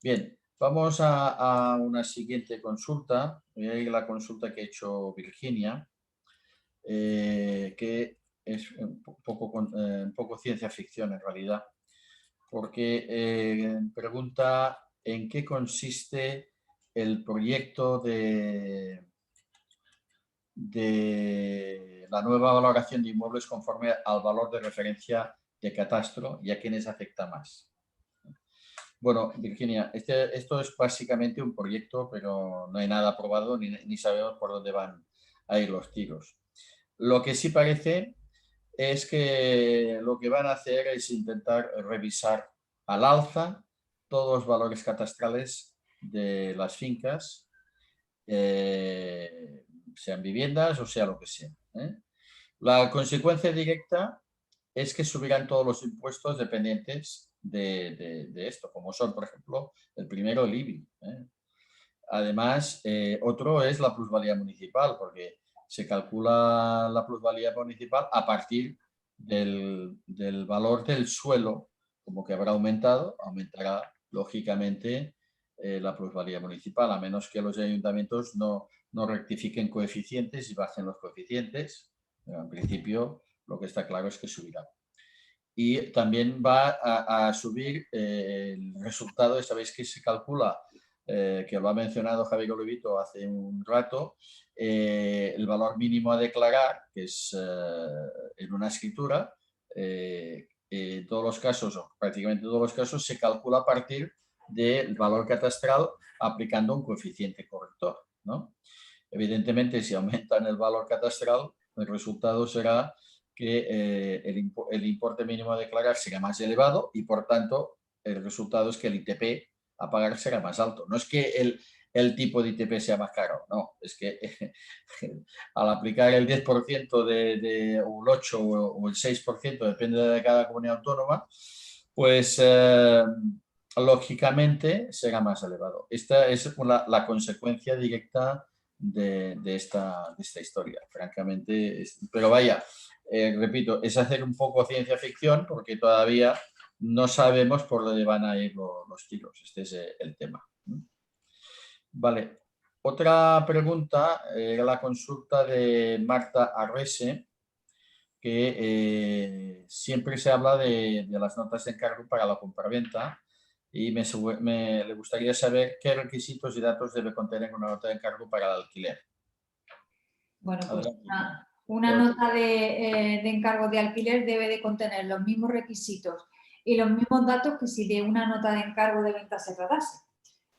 Bien, vamos a una siguiente consulta. Voy a ir a la consulta que ha hecho Virginia, que es un poco ciencia ficción en realidad, porque pregunta en qué consiste el proyecto de la nueva valoración de inmuebles conforme al valor de referencia de catastro y a quiénes afecta más. Bueno, Virginia, esto es básicamente un proyecto, pero no hay nada aprobado ni sabemos por dónde van a ir los tiros. Lo que sí parece es que lo que van a hacer es intentar revisar al alza todos los valores catastrales de las fincas, sean viviendas o sea lo que sea. La consecuencia directa es que subirán todos los impuestos dependientes de esto, como son, por ejemplo, el primero, el IBI. Además, otro es la plusvalía municipal, porque se calcula la plusvalía municipal a partir del valor del suelo, como que habrá aumentará lógicamente la plusvalía municipal, a menos que los ayuntamientos no rectifiquen coeficientes y bajen los coeficientes. Pero en principio, lo que está claro es que subirá. Y también va a subir el resultado, sabéis que se calcula, que lo ha mencionado Javier Olivito hace un rato, el valor mínimo a declarar, que es en una escritura, en todos los casos, o prácticamente todos los casos, se calcula a partir del valor catastral aplicando un coeficiente corrector, ¿no? Evidentemente, si aumentan el valor catastral, el resultado será que el importe mínimo a declarar será más elevado y, por tanto, el resultado es que el ITP a pagar será más alto. No es que el tipo de ITP sea más caro, no, es que al aplicar el 10% o el 8% o el 6%, depende de cada comunidad autónoma, pues lógicamente será más elevado. Esta es la consecuencia directa de esta historia, francamente. Pero vaya, repito, es hacer un poco ciencia ficción porque todavía no sabemos por dónde van a ir los tiros. Este es el tema. Vale. Otra pregunta era la consulta de Marta Arrese, que siempre se habla de las notas de encargo para la compraventa y le gustaría saber qué requisitos y datos debe contener una nota de encargo para el alquiler. Bueno, pues una nota de encargo de alquiler debe de contener los mismos requisitos y los mismos datos que si de una nota de encargo de venta se tratase.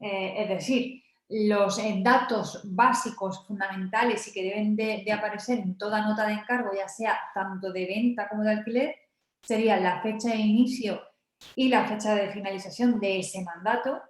Es decir, los datos básicos fundamentales y que deben de aparecer en toda nota de encargo, ya sea tanto de venta como de alquiler, serían la fecha de inicio y la fecha de finalización de ese mandato.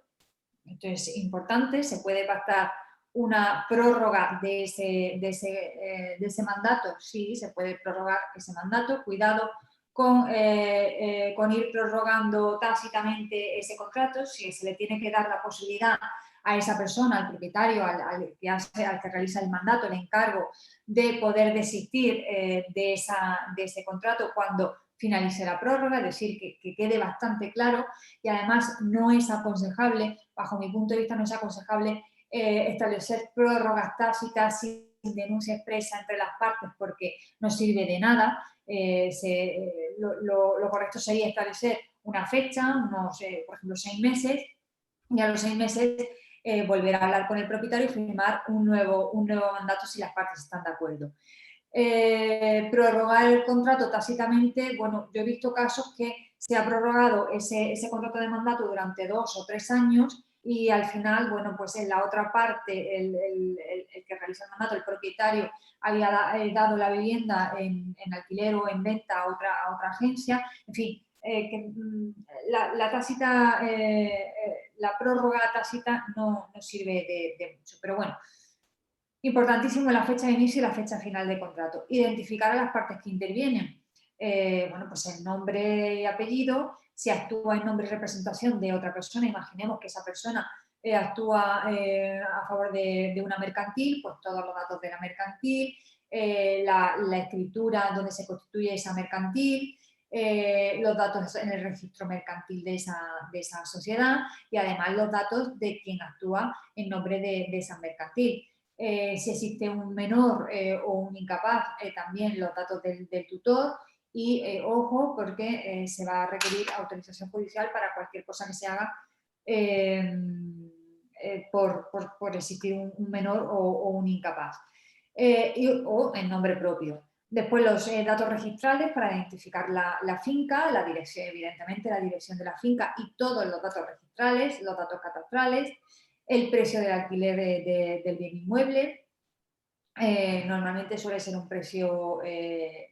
Esto es importante, se puede pactar una prórroga de ese mandato, sí, se puede prorrogar ese mandato, cuidado con ir prorrogando tácitamente ese contrato, si se le tiene que dar la posibilidad a esa persona, al propietario, al que realiza el mandato, el encargo, de poder desistir de ese contrato cuando finalice la prórroga, es decir, que quede bastante claro, y además no es aconsejable, bajo mi punto de vista, no es aconsejable establecer prórrogas tácitas sin denuncia expresa entre las partes porque no sirve de nada. Lo correcto sería establecer una fecha, por ejemplo 6 meses, y a los 6 meses volver a hablar con el propietario y firmar un nuevo mandato si las partes están de acuerdo. Prorrogar el contrato tácitamente, bueno, yo he visto casos que se ha prorrogado ese contrato de mandato durante 2 o 3 años y al final, bueno, pues en la otra parte, el que realiza el mandato, el propietario, había dado la vivienda en alquiler o en venta a otra agencia, en fin, la prórroga tácita no sirve de mucho, pero bueno. Importantísimo la fecha de inicio y la fecha final de contrato. Identificar a las partes que intervienen. Bueno, pues el nombre y apellido, si actúa en nombre y representación de otra persona, imaginemos que esa persona actúa a favor de una mercantil, pues todos los datos de la mercantil, la escritura donde se constituye esa mercantil, los datos en el registro mercantil de esa sociedad y además los datos de quien actúa en nombre de esa mercantil. Si existe un menor o un incapaz, también los datos del tutor y ojo porque se va a requerir autorización judicial para cualquier cosa que se haga por existir un menor o un incapaz o en nombre propio. Después los datos registrales para identificar la finca, la dirección, evidentemente la dirección de la finca y todos los datos registrales, los datos catastrales, el precio del alquiler del bien inmueble. Normalmente suele ser un precio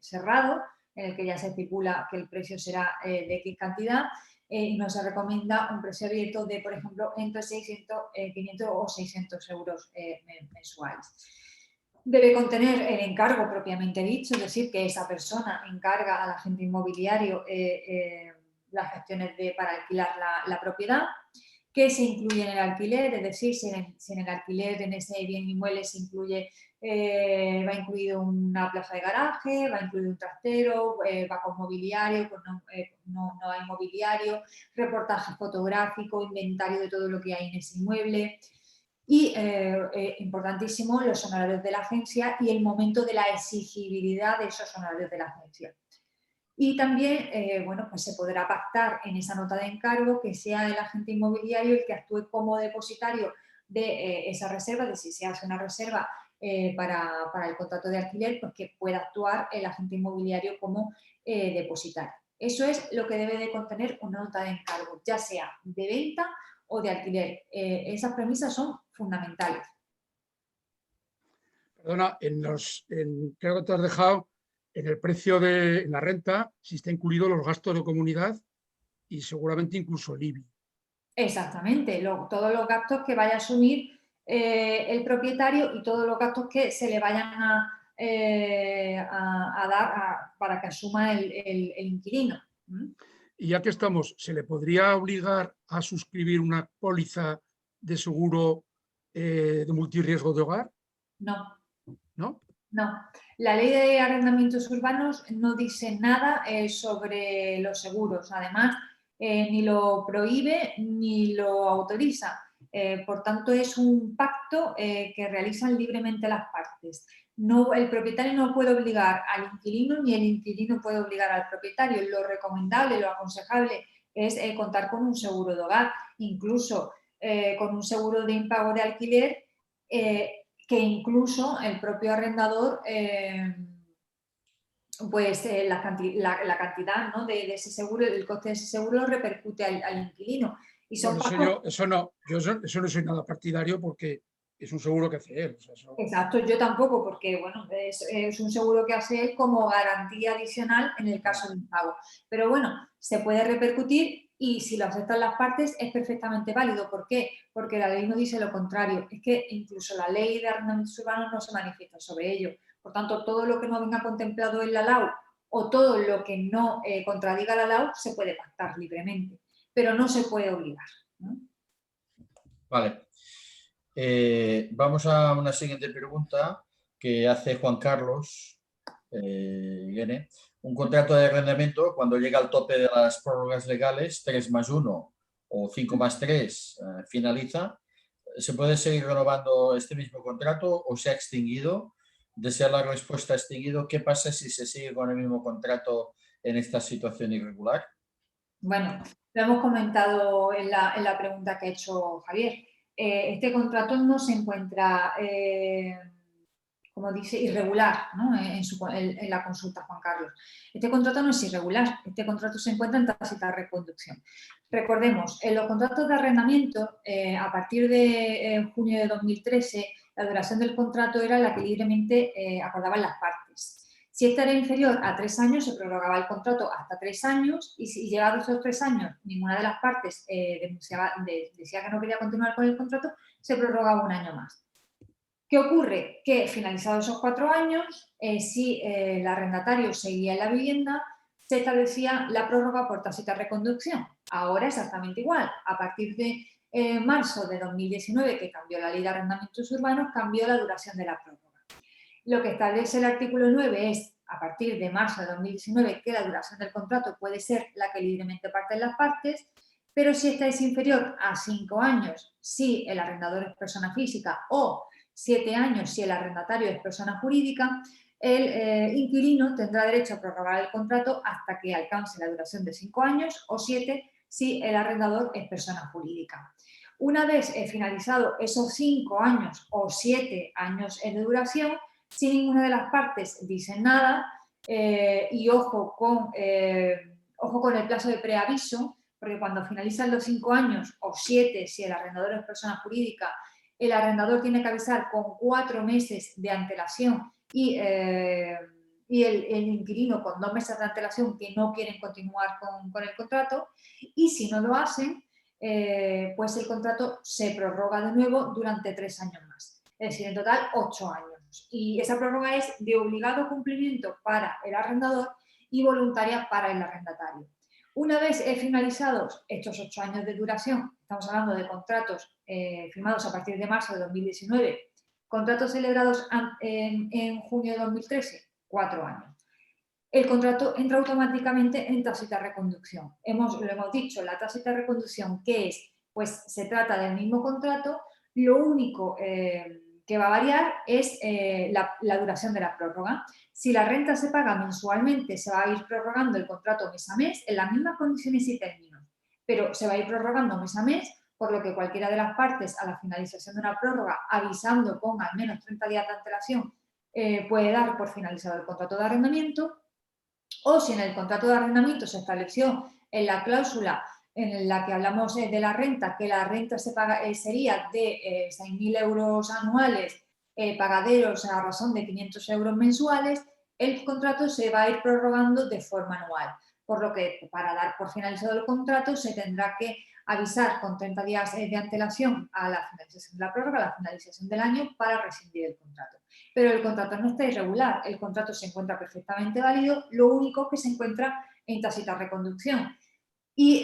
cerrado, en el que ya se estipula que el precio será de X cantidad y no se recomienda un precio abierto de, por ejemplo, entre 500 o 600 euros mensuales. Debe contener el encargo propiamente dicho, es decir, que esa persona encarga al agente inmobiliario las gestiones para alquilar la propiedad. ¿Qué se incluye en el alquiler? Es decir, si en el alquiler, en ese bien inmueble se incluye, va incluido una plaza de garaje, va incluido un trastero, va con mobiliario, pues no hay mobiliario, reportaje fotográfico, inventario de todo lo que hay en ese inmueble. Y, importantísimo, los honorarios de la agencia y el momento de la exigibilidad de esos honorarios de la agencia. Y también, bueno, pues se podrá pactar en esa nota de encargo que sea el agente inmobiliario el que actúe como depositario de esa reserva, de si se hace una reserva para el contrato de alquiler, pues que pueda actuar el agente inmobiliario como depositario. Eso es lo que debe de contener una nota de encargo, ya sea de venta o de alquiler. Esas premisas son fundamentales. Perdona, creo que te has dejado en el precio en la renta, si está incluido los gastos de comunidad y seguramente incluso el IBI. Exactamente, todos los gastos que vaya a asumir el propietario y todos los gastos que se le vayan a dar para que asuma el inquilino. Y ya que estamos, ¿se le podría obligar a suscribir una póliza de seguro de multirriesgo de hogar? No. ¿No? No. La ley de arrendamientos urbanos no dice nada sobre los seguros. Además, ni lo prohíbe ni lo autoriza. Por tanto, es un pacto que realizan libremente las partes. No, el propietario no puede obligar al inquilino ni el inquilino puede obligar al propietario. Lo recomendable, lo aconsejable es contar con un seguro de hogar, incluso con un seguro de impago de alquiler que incluso el propio arrendador pues la cantidad, ¿no? de ese seguro, el coste de ese seguro repercute al inquilino Y son Bueno, pasos. eso no soy nada partidario porque es un seguro que hace él. O sea, Exacto, yo tampoco, porque bueno, es un seguro que hace él como garantía adicional en el caso de un pago. Pero bueno, se puede repercutir y si lo aceptan las partes es perfectamente válido. ¿Por qué? Porque la ley no dice lo contrario. Es que incluso la ley de arrendamientos urbanos no se manifiesta sobre ello. Por tanto, todo lo que no venga contemplado en la LAU o todo lo que no contradiga la LAU se puede pactar libremente, pero no se puede obligar, ¿no? Vale. Vamos a una siguiente pregunta que hace Juan Carlos Irene. Un contrato de arrendamiento, cuando llega al tope de las prórrogas legales, 3+1 o 5+3, finaliza. ¿Se puede seguir renovando este mismo contrato o se ha extinguido? ¿Desea la respuesta extinguido? ¿Qué pasa si se sigue con el mismo contrato en esta situación irregular? Bueno, lo hemos comentado en la pregunta que ha hecho Javier. Este contrato no se encuentra, como dice, irregular, ¿no? En la consulta, Juan Carlos. Este contrato no es irregular, este contrato se encuentra en tácita reconducción. Recordemos, en los contratos de arrendamiento, a partir de junio de 2013, la duración del contrato era la que libremente acordaban las partes. Si esta era inferior a 3 años, se prorrogaba el contrato hasta 3 años y si llegados esos 3 años ninguna de las partes decía que no quería continuar con el contrato, se prorrogaba un año más. ¿Qué ocurre? Que finalizados esos 4 años, si el arrendatario seguía en la vivienda, se establecía la prórroga por tácita reconducción. Ahora exactamente igual. A partir de marzo de 2019, que cambió la ley de arrendamientos urbanos, cambió la duración de la prórroga. Lo que establece el artículo 9 es, a partir de marzo de 2019, que la duración del contrato puede ser la que libremente parten las partes, pero si esta es inferior a 5 años, si el arrendador es persona física, o 7 años si el arrendatario es persona jurídica, el inquilino tendrá derecho a prorrogar el contrato hasta que alcance la duración de 5 años o 7 si el arrendador es persona jurídica. Una vez finalizado esos 5 años o 7 años de duración, si ninguna de las partes dice nada, y ojo con el plazo de preaviso, porque cuando finalizan los 5 años o 7, si el arrendador es persona jurídica, el arrendador tiene que avisar con 4 meses de antelación y el inquilino con 2 meses de antelación que no quieren continuar con el contrato, y si no lo hacen, pues el contrato se prorroga de nuevo durante 3 años más. Es decir, en total 8 años. Y esa prórroga es de obligado cumplimiento para el arrendador y voluntaria para el arrendatario. Una vez finalizados estos 8 años de duración, estamos hablando de contratos firmados a partir de marzo de 2019, contratos celebrados en junio de 2013, 4 años. El contrato entra automáticamente en tácita reconducción. Lo hemos dicho, la tácita reconducción, ¿qué es? Pues se trata del mismo contrato, lo único que va a variar es la duración de la prórroga. Si la renta se paga mensualmente, se va a ir prorrogando el contrato mes a mes en las mismas condiciones y términos, pero se va a ir prorrogando mes a mes, por lo que cualquiera de las partes a la finalización de una prórroga, avisando con al menos 30 días de antelación, puede dar por finalizado el contrato de arrendamiento. O si en el contrato de arrendamiento se estableció en la cláusula en la que hablamos de la renta, que la renta sería de 6.000 euros anuales, pagaderos a razón de 500 euros mensuales, el contrato se va a ir prorrogando de forma anual. Por lo que para dar por finalizado el contrato se tendrá que avisar con 30 días de antelación a la finalización de la prórroga, a la finalización del año, para rescindir el contrato. Pero el contrato no está irregular, el contrato se encuentra perfectamente válido, lo único que se encuentra en tácita reconducción. Y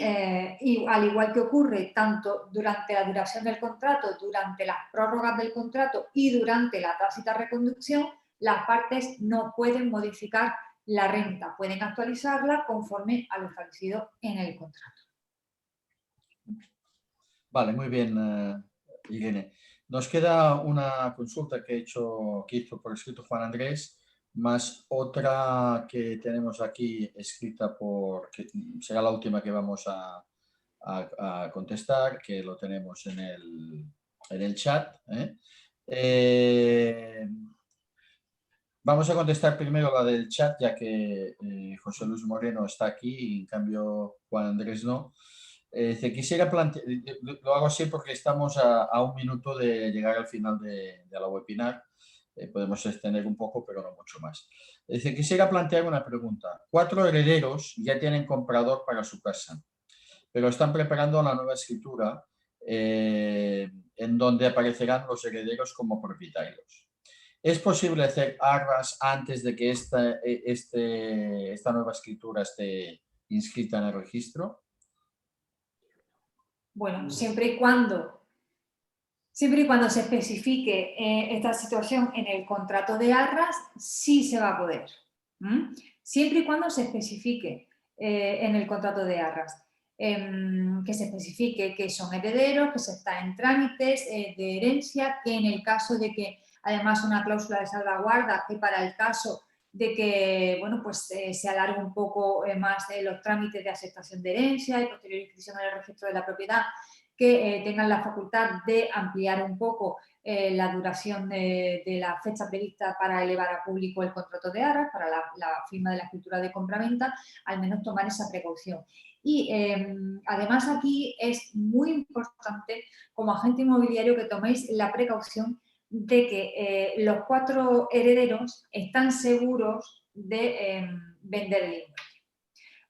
al igual que ocurre tanto durante la duración del contrato, durante las prórrogas del contrato y durante la tácita reconducción, las partes no pueden modificar la renta, pueden actualizarla conforme a lo establecido en el contrato. Vale, muy bien, Irene. Nos queda una consulta que hizo por escrito Juan Andrés, más otra que tenemos aquí escrita que será la última que vamos a contestar, que lo tenemos en el chat. Vamos a contestar primero la del chat, ya que José Luis Moreno está aquí y en cambio Juan Andrés no. Quisiera plantear, lo hago así porque estamos a un minuto de llegar al final de la webinar. Podemos extender un poco, pero no mucho más. Quisiera plantear una pregunta. 4 herederos ya tienen comprador para su casa, pero están preparando la nueva escritura en donde aparecerán los herederos como propietarios. ¿Es posible hacer arras antes de que esta nueva escritura esté inscrita en el registro? Bueno, siempre y cuando se especifique esta situación en el contrato de arras, sí se va a poder. Siempre y cuando se especifique en el contrato de arras. Que se especifique que son herederos, que se está en trámites de herencia, que en el caso de que además una cláusula de salvaguarda, que para el caso de que bueno, pues, se alargue un poco más los trámites de aceptación de herencia y posterior inscripción en el registro de la propiedad, que tengan la facultad de ampliar un poco la duración de la fecha prevista para elevar a público el contrato de arras, para la firma de la escritura de compraventa, al menos tomar esa precaución. Y además aquí es muy importante como agente inmobiliario que toméis la precaución de que los 4 herederos están seguros de vender el inmueble.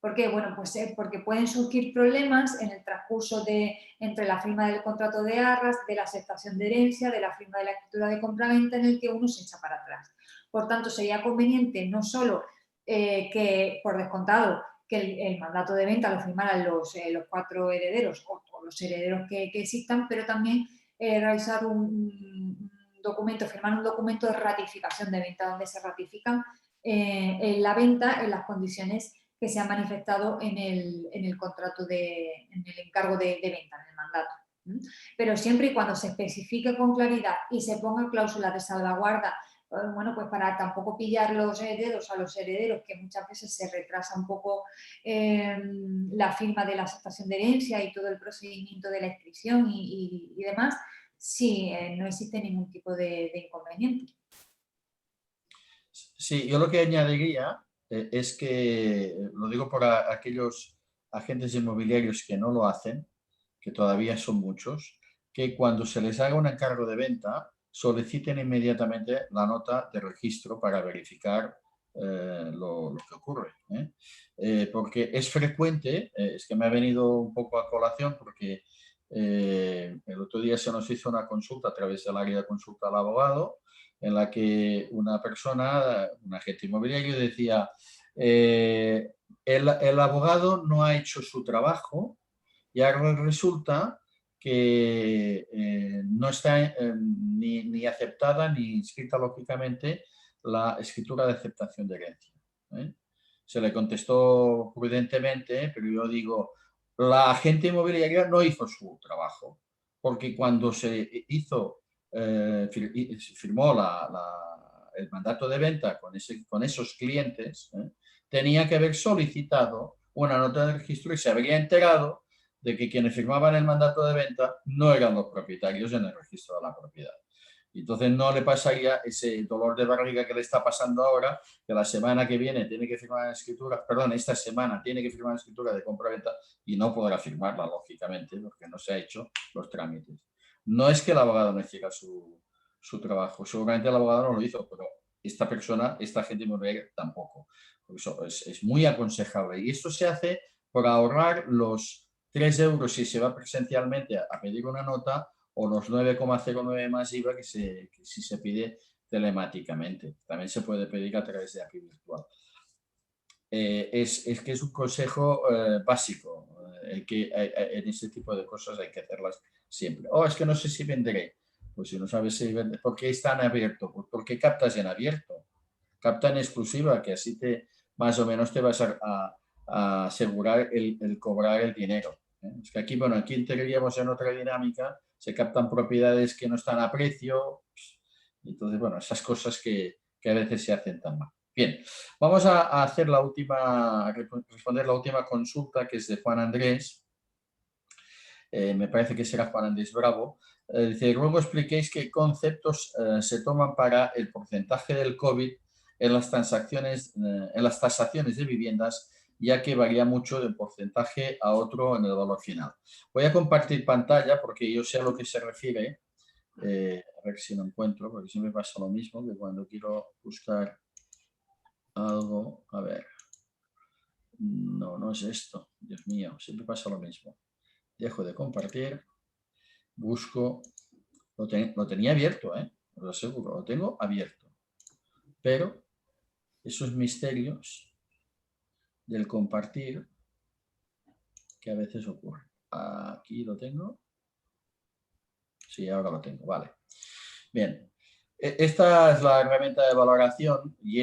¿Por qué? Bueno, pues porque pueden surgir problemas en el transcurso entre la firma del contrato de arras, de la aceptación de herencia, de la firma de la escritura de compraventa, en el que uno se echa para atrás. Por tanto, sería conveniente no solo que, por descontado, que el mandato de venta lo firmaran los 4 herederos o los herederos que existan, pero también realizar un documento, firmar un documento de ratificación de venta, donde se ratifican la venta en las condiciones que se ha manifestado en el contrato, en el encargo de venta, en el mandato. Pero siempre y cuando se especifique con claridad y se pongan cláusulas de salvaguarda, bueno, pues para tampoco pillar los dedos a los herederos, que muchas veces se retrasa un poco la firma de la aceptación de herencia y todo el procedimiento de la inscripción y demás, sí, no existe ningún tipo de inconveniente. Sí, yo lo que añadiría es que, lo digo por aquellos agentes inmobiliarios que no lo hacen, que todavía son muchos, que cuando se les haga un encargo de venta, soliciten inmediatamente la nota de registro para verificar lo que ocurre. Porque es frecuente, es que me ha venido un poco a colación porque el otro día se nos hizo una consulta a través del área de consulta al abogado, en la que una persona, un agente inmobiliario, decía el abogado no ha hecho su trabajo y ahora resulta que no está ni aceptada ni inscrita lógicamente la escritura de aceptación de herencia. Se le contestó prudentemente, pero yo digo, la agente inmobiliaria no hizo su trabajo, porque cuando se hizo firmó el mandato de venta con esos clientes, tenía que haber solicitado una nota de registro y se habría enterado de que quienes firmaban el mandato de venta no eran los propietarios en el registro de la propiedad. Y entonces no le pasaría ese dolor de barriga que le está pasando ahora, que la semana que viene tiene que firmar la escritura, perdón, esta semana tiene que firmar la escritura de compra-venta y no podrá firmarla, lógicamente, porque no se ha hecho los trámites. No es que el abogado no hiciera su trabajo, seguramente el abogado no lo hizo, pero esta persona, esta agente inmobiliaria tampoco. Por eso es muy aconsejable. Y esto se hace por ahorrar los 3 euros si se va presencialmente a pedir una nota o los 9,09 más IVA que si se pide telemáticamente. También se puede pedir a través de API virtual. Es que es un consejo básico, que en este tipo de cosas hay que hacerlas siempre. Es que no sé si venderé. Pues si no sabes si vender, ¿por qué está en abierto? Pues porque captas en abierto, capta en exclusiva, que así más o menos te vas a asegurar el cobrar el dinero. Es que aquí, bueno, aquí entraríamos en otra dinámica, se captan propiedades que no están a precio, entonces, bueno, esas cosas que a veces se hacen tan mal. Bien, vamos a hacer responder la última consulta, que es de Juan Andrés. Me parece que será Juan Andrés Bravo. Dice, luego expliquéis qué conceptos se toman para el porcentaje del COVID en las tasaciones de viviendas ya que varía mucho de un porcentaje a otro en el valor final. Voy a compartir pantalla porque yo sé a lo que se refiere. A ver si lo encuentro, porque siempre pasa lo mismo, que cuando quiero buscar algo, a ver, no es esto, Dios mío, siempre pasa lo mismo. Dejo de compartir, busco, lo tenía abierto, os lo aseguro, lo tengo abierto, pero esos misterios del compartir que a veces ocurren. Aquí lo tengo. Sí, ahora lo tengo, vale. Bien, esta es la herramienta de valoración y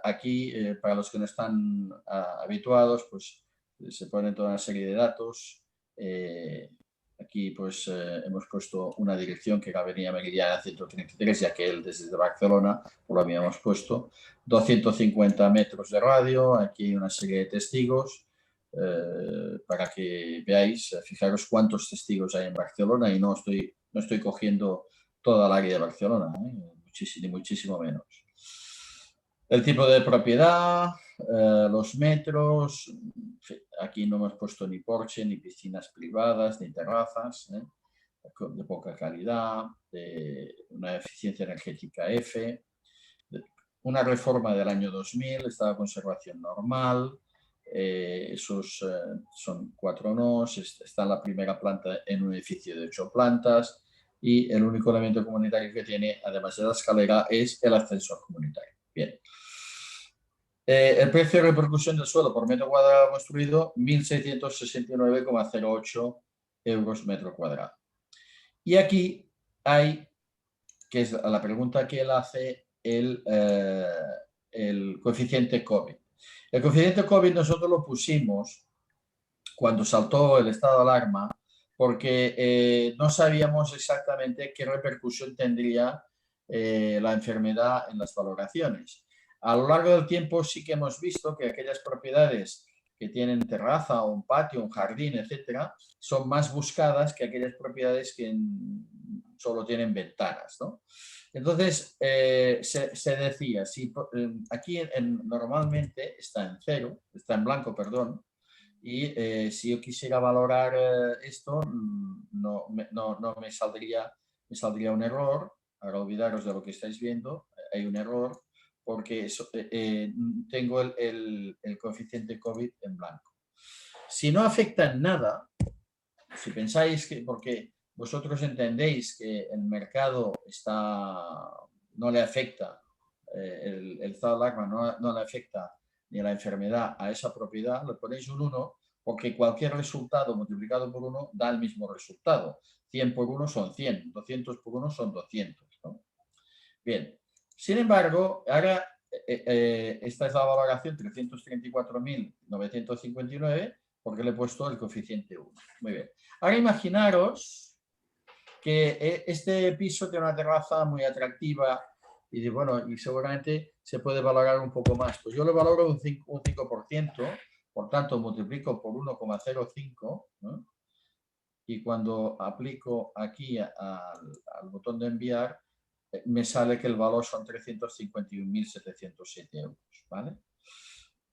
aquí, para los que no están habituados, pues se ponen toda una serie de datos. Aquí pues hemos puesto una dirección que era Avenida Meridiana 133, ya que él desde Barcelona pues, lo habíamos puesto. 250 metros de radio, aquí hay una serie de testigos. Para que veáis, fijaros cuántos testigos hay en Barcelona y no estoy cogiendo toda el área de Barcelona, muchísimo menos. El tipo de propiedad, los metros, aquí no hemos puesto ni porche, ni piscinas privadas, ni terrazas, de poca calidad, de una eficiencia energética F, una reforma del año 2000, estado de conservación normal. Esos son 4 nos, está en la primera planta en un edificio de 8 plantas y el único elemento comunitario que tiene, además de la escalera, es el ascensor comunitario. Bien. El precio de repercusión del suelo por metro cuadrado construido, 1.669,08 euros metro cuadrado. Y aquí hay, que es la pregunta que él hace, el coeficiente COVID. El coeficiente COVID nosotros lo pusimos cuando saltó el estado de alarma porque no sabíamos exactamente qué repercusión tendría la enfermedad en las valoraciones. A lo largo del tiempo sí que hemos visto que aquellas propiedades que tienen terraza o un patio, un jardín, etcétera, son más buscadas que aquellas propiedades que solo tienen ventanas, ¿no? Entonces, se decía, si, aquí normalmente está en cero, está en blanco, perdón, y si yo quisiera valorar esto, no me saldría un error. Ahora olvidaros de lo que estáis viendo, hay un error porque tengo el coeficiente COVID en blanco. Si no afecta en nada, si pensáis que, porque vosotros entendéis que el mercado no le afecta, el estado de alarma no le afecta ni la enfermedad a esa propiedad, le ponéis un 1 porque cualquier resultado multiplicado por 1 da el mismo resultado. 100 por 1 son 100, 200 por 1 son 200, ¿no? Bien, sin embargo, ahora esta es la valoración 334.959 porque le he puesto el coeficiente 1. Muy bien. Ahora imaginaros que este piso tiene una terraza muy atractiva y bueno, y seguramente se puede valorar un poco más. Pues yo le valoro un 5%, por tanto multiplico por 1,05, ¿no? Y cuando aplico aquí al botón de enviar, me sale que el valor son 351.707 euros, ¿vale?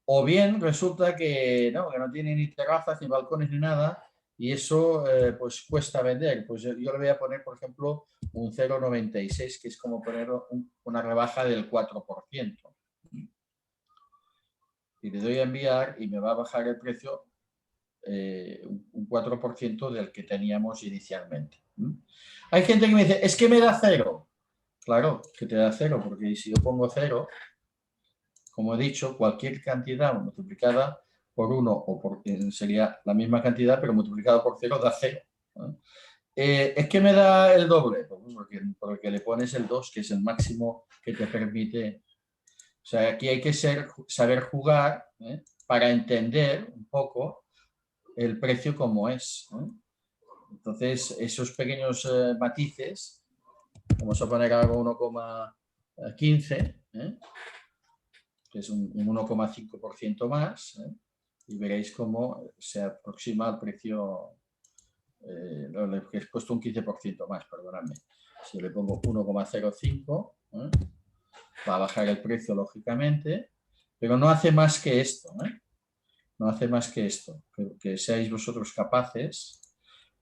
O bien resulta que no tiene ni terrazas, ni balcones, ni nada, y eso pues cuesta vender. Pues yo le voy a poner, por ejemplo, un 0,96, que es como poner una rebaja del 4%. Y le doy a enviar y me va a bajar el precio un 4% del que teníamos inicialmente. Hay gente que me dice, es que me da 0. Claro, que te da 0, porque si yo pongo 0, como he dicho, cualquier cantidad multiplicada por 1 sería la misma cantidad, pero multiplicado por 0 da 0. ¿No? ¿Es que me da el doble? Porque le pones el 2, que es el máximo que te permite. O sea, aquí hay que saber jugar para entender un poco el precio como es. Entonces, esos pequeños matices, vamos a poner algo 1,15, que es un 1,5% más, y veréis cómo se aproxima al precio, le he puesto un 15% más, perdonadme. Si le pongo 1,05, va a bajar el precio lógicamente, pero no hace más que esto. no hace más que esto, que seáis vosotros capaces.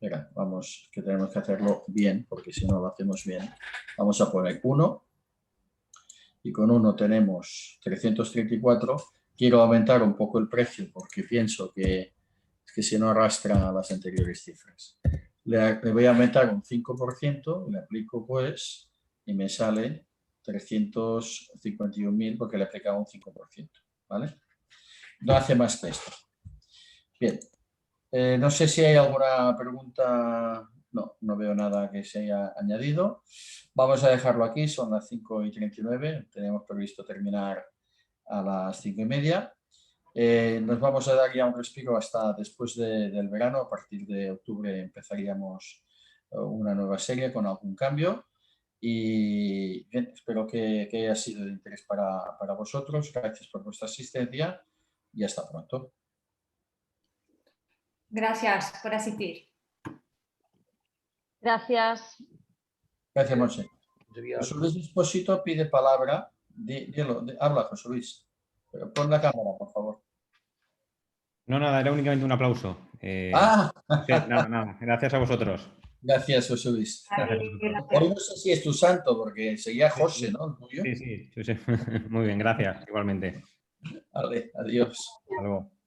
Mira, vamos, que tenemos que hacerlo bien, porque si no lo hacemos bien. Vamos a poner 1 y con 1 tenemos 334. Quiero aumentar un poco el precio porque pienso que si no arrastra a las anteriores cifras. Le voy a aumentar un 5%, le aplico pues y me sale 351.000 porque le he aplicado un 5%, ¿vale? No hace más que esto. Bien. No sé si hay alguna pregunta. No, no veo nada que se haya añadido. Vamos a dejarlo aquí, son las 5:39. Tenemos previsto terminar a las 5:30. Nos vamos a dar ya un respiro hasta después del verano. A partir de octubre empezaríamos una nueva serie con algún cambio. Y bien, espero que haya sido de interés para vosotros. Gracias por vuestra asistencia y hasta pronto. Gracias por asistir. Gracias. Gracias, Monse. José Luis Esposito pide palabra. Habla, José Luis. Pero pon la cámara, por favor. No, nada, era únicamente un aplauso. Sí, nada, gracias a vosotros. Gracias, José Luis. Hoy no sé si es tu santo, porque seguía José, ¿no? Sí. Muy bien, gracias, igualmente. Vale, adiós. Hasta luego.